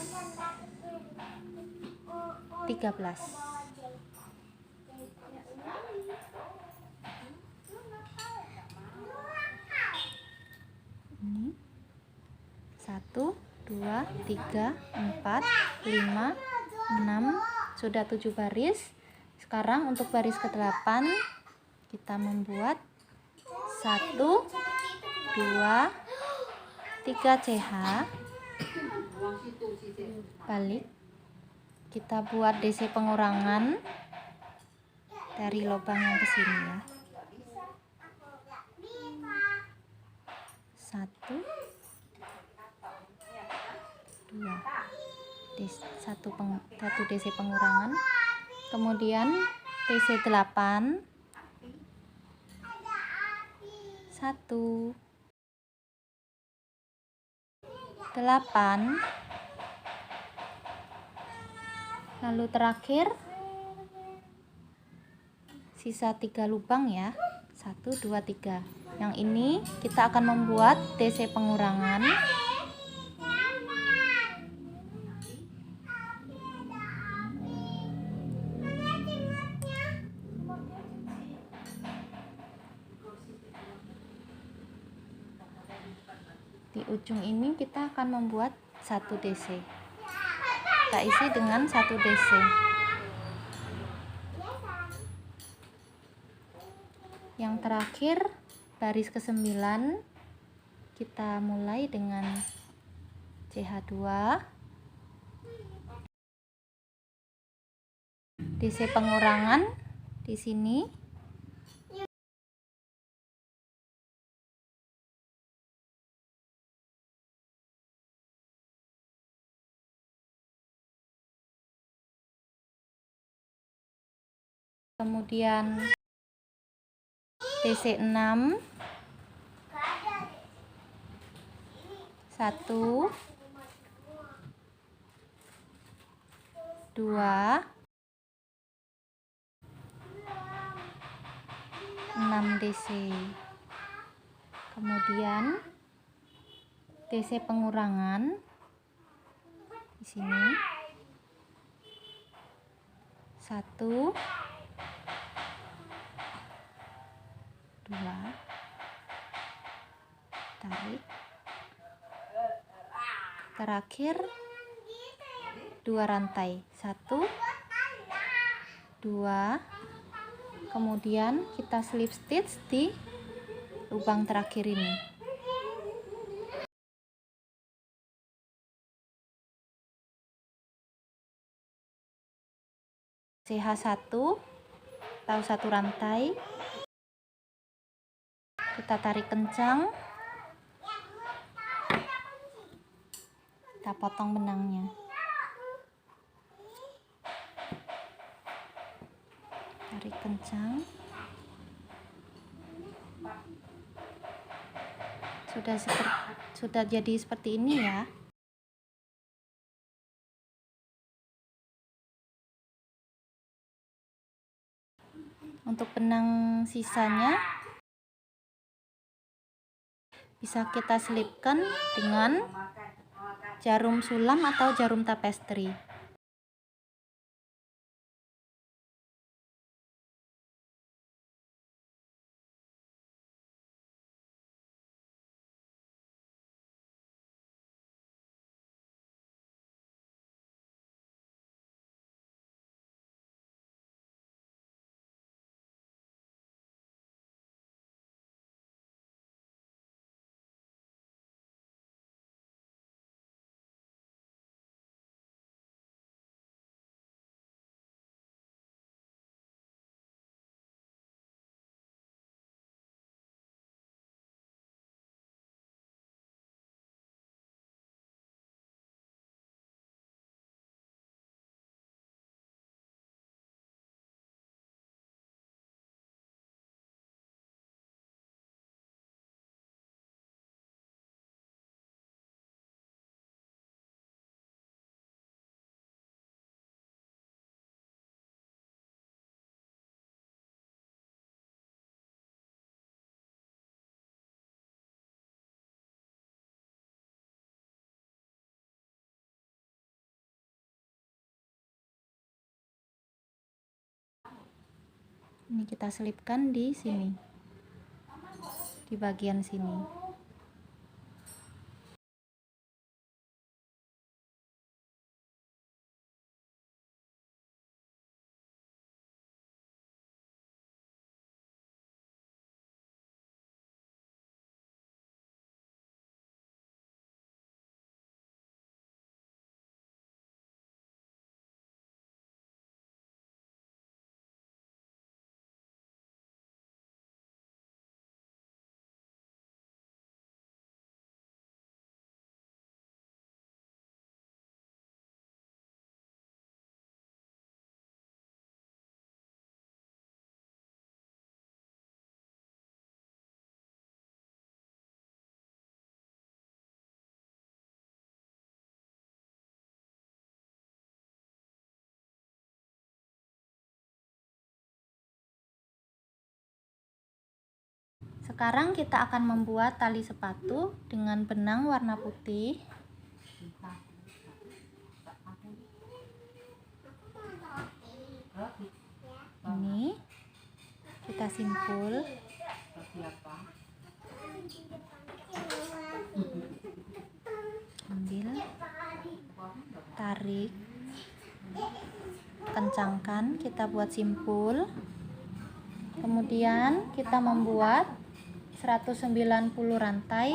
13. Ini 1, 2, 3, 4, 5, 6. Sudah 7 baris. Sekarang untuk baris ke-8 kita membuat 1, 2, 3 CH. Balik. Kita buat DC pengurangan dari lubang yang ke sini ya. 1, 2, satu DC pengurangan, kemudian DC 8, 1, 8, lalu terakhir sisa 3 lubang ya, 1, 2, 3. Yang ini kita akan membuat DC pengurangan. Di ujung ini kita akan membuat 1 DC. Kita isi dengan 1 DC. Yang terakhir baris ke-9 kita mulai dengan CH2, DC pengurangan di sini. Kemudian DC 6, 1, 2, 6 DC. Kemudian DC pengurangan di sini. 1, 2, tarik, terakhir 2 rantai, 1, 2, kemudian kita slip stitch di lubang terakhir ini. CH1 atau 1 rantai, kita tarik kencang, kita potong benangnya, tarik kencang. Sudah jadi seperti ini ya. Untuk benang sisanya bisa kita selipkan dengan jarum sulam atau jarum tapestri. Ini kita selipkan di sini, di bagian sini. Sekarang kita akan membuat tali sepatu dengan benang warna putih. Ini kita simpul. Ambil, tarik, kencangkan, kita buat simpul. Kemudian kita membuat 190 rantai.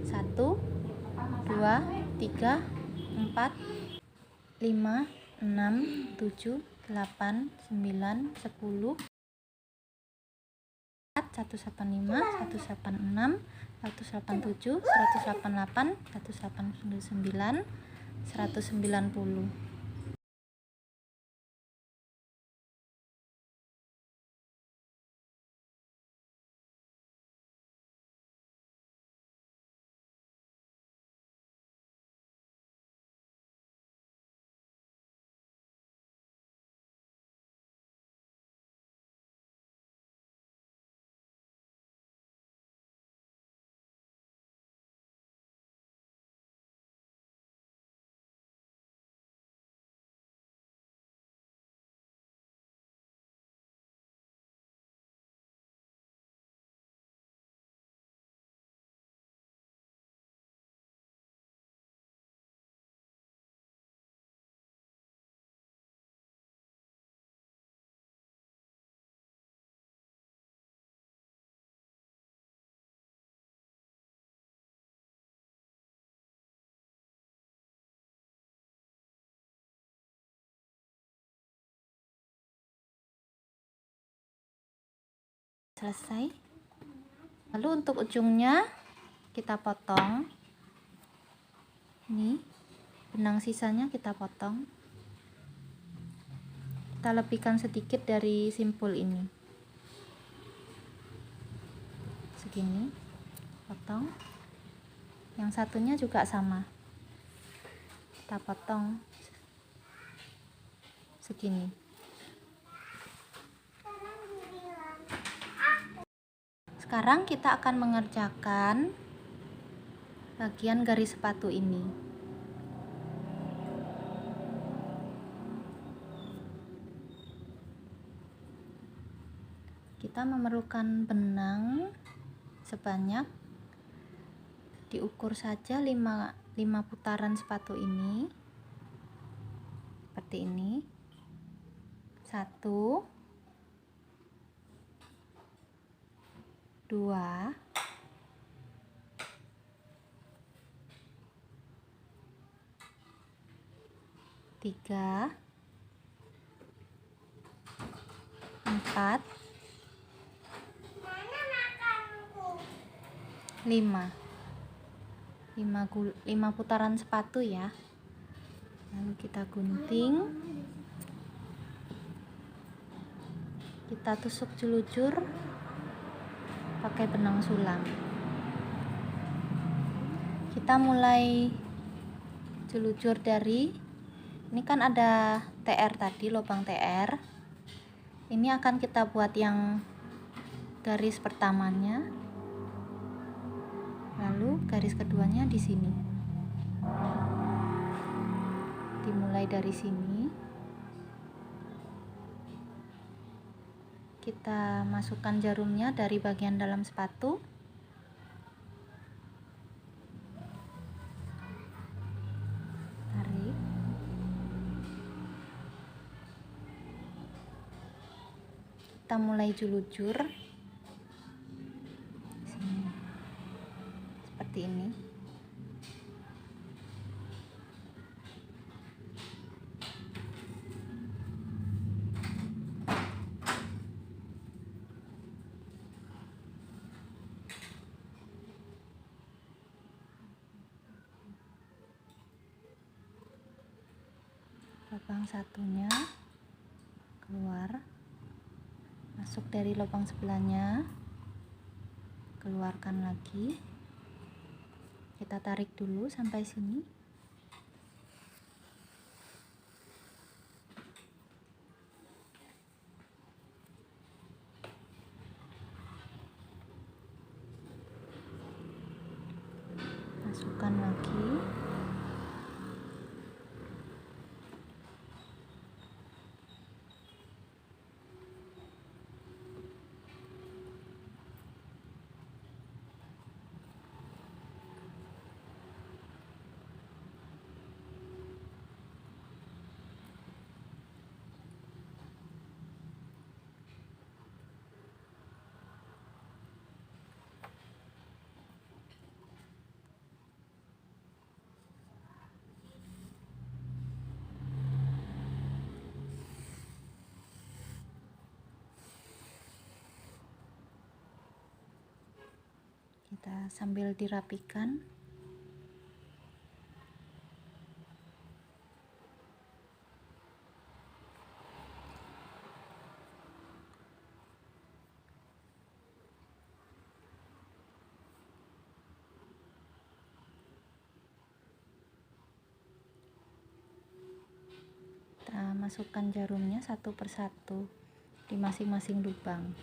1, 2, 3, 4, 5, 6, 7, 8, 9, 10, 185, 186, 187, 188, 189, 190. Selesai. Lalu untuk ujungnya kita potong. Ini benang sisanya kita potong. Kita lebihkan sedikit dari simpul ini. Segini. Potong. Yang satunya juga sama. Kita potong segini. Sekarang kita akan mengerjakan bagian garis sepatu ini. Kita memerlukan benang sebanyak, diukur saja 5 putaran sepatu ini. Seperti ini. 1, 2, 3, 4, 5 putaran sepatu ya. Lalu kita gunting, kita tusuk jelujur pakai benang sulam. Kita mulai jelujur dari ini, kan ada TR tadi, lubang TR. Ini akan kita buat yang garis pertamanya, lalu garis keduanya di sini. Dimulai dari sini, kita masukkan jarumnya dari bagian dalam sepatu. Tarik. Kita mulai jelujur sini. Seperti ini. Lubang satunya keluar, masuk dari lubang sebelahnya, keluarkan lagi. Kita tarik dulu sampai sini. Kita sambil dirapikan. Kita masukkan jarumnya satu persatu di masing-masing lubang.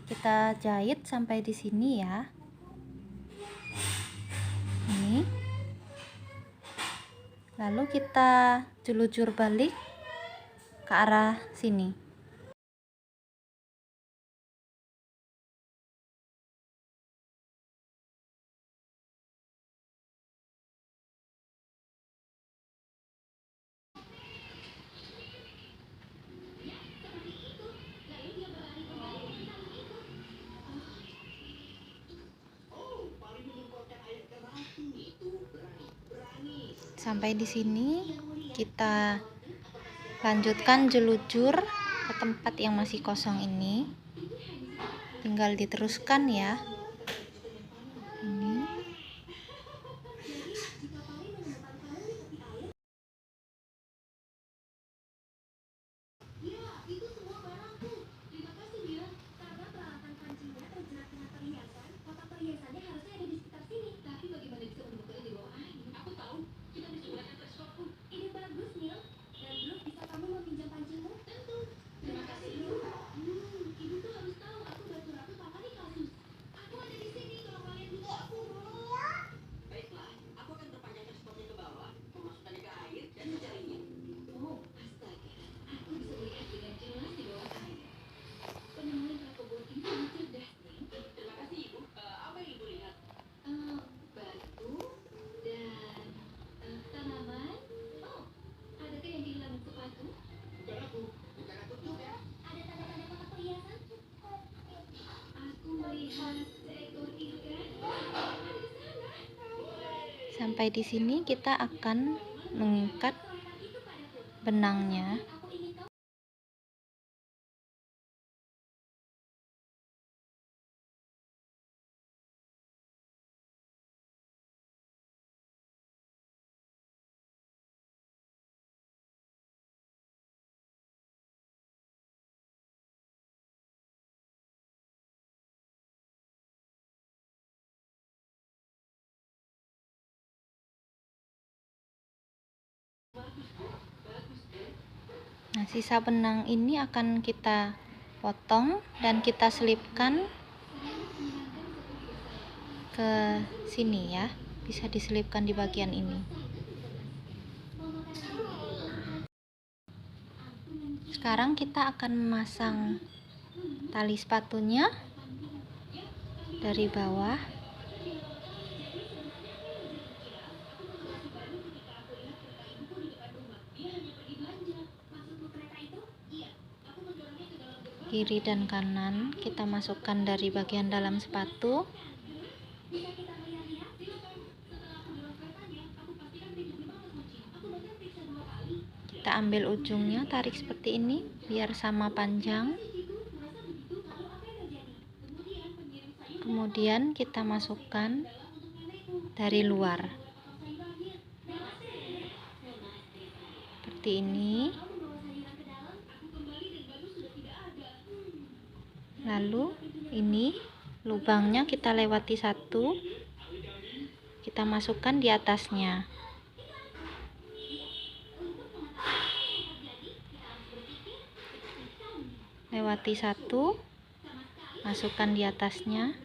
Kita jahit sampai di sini ya. Ini. Lalu kita jelujur balik ke arah sini. Sampai di sini kita lanjutkan jelujur ke tempat yang masih kosong ini. Tinggal diteruskan ya. Ini. Sampai di sini kita akan mengikat benangnya. Nah, sisa benang ini akan kita potong dan kita selipkan ke sini ya. Bisa diselipkan di bagian ini. Sekarang kita akan memasang tali sepatunya dari bawah. Kiri dan kanan kita masukkan dari bagian dalam sepatu. Kita ambil ujungnya, tarik seperti ini biar sama panjang. Kemudian kita masukkan dari luar. Seperti ini. Lalu ini lubangnya kita lewati satu, kita masukkan di atasnya. Lewati satu, masukkan di atasnya.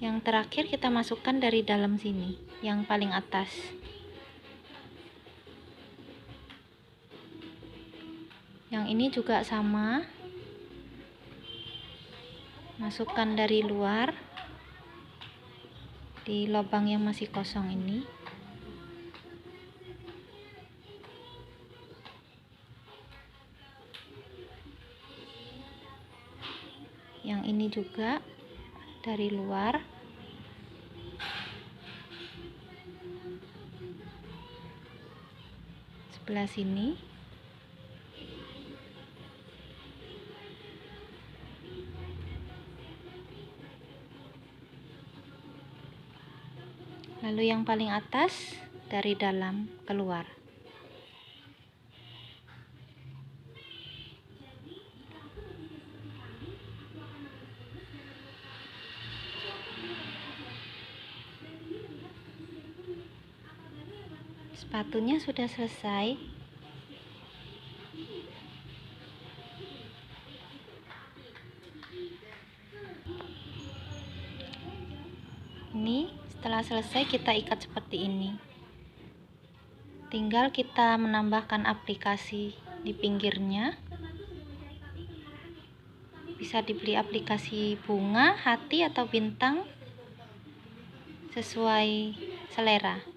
Yang terakhir kita masukkan dari dalam sini, yang paling atas. Yang ini juga sama, masukkan dari luar di lubang yang masih kosong ini. Yang ini juga dari luar. Sebelah sini. Lalu yang paling atas dari dalam keluar. Sepatunya sudah selesai. Ini setelah selesai kita ikat seperti ini. Tinggal kita menambahkan aplikasi di pinggirnya. Bisa dibeli aplikasi bunga, hati, atau bintang sesuai selera.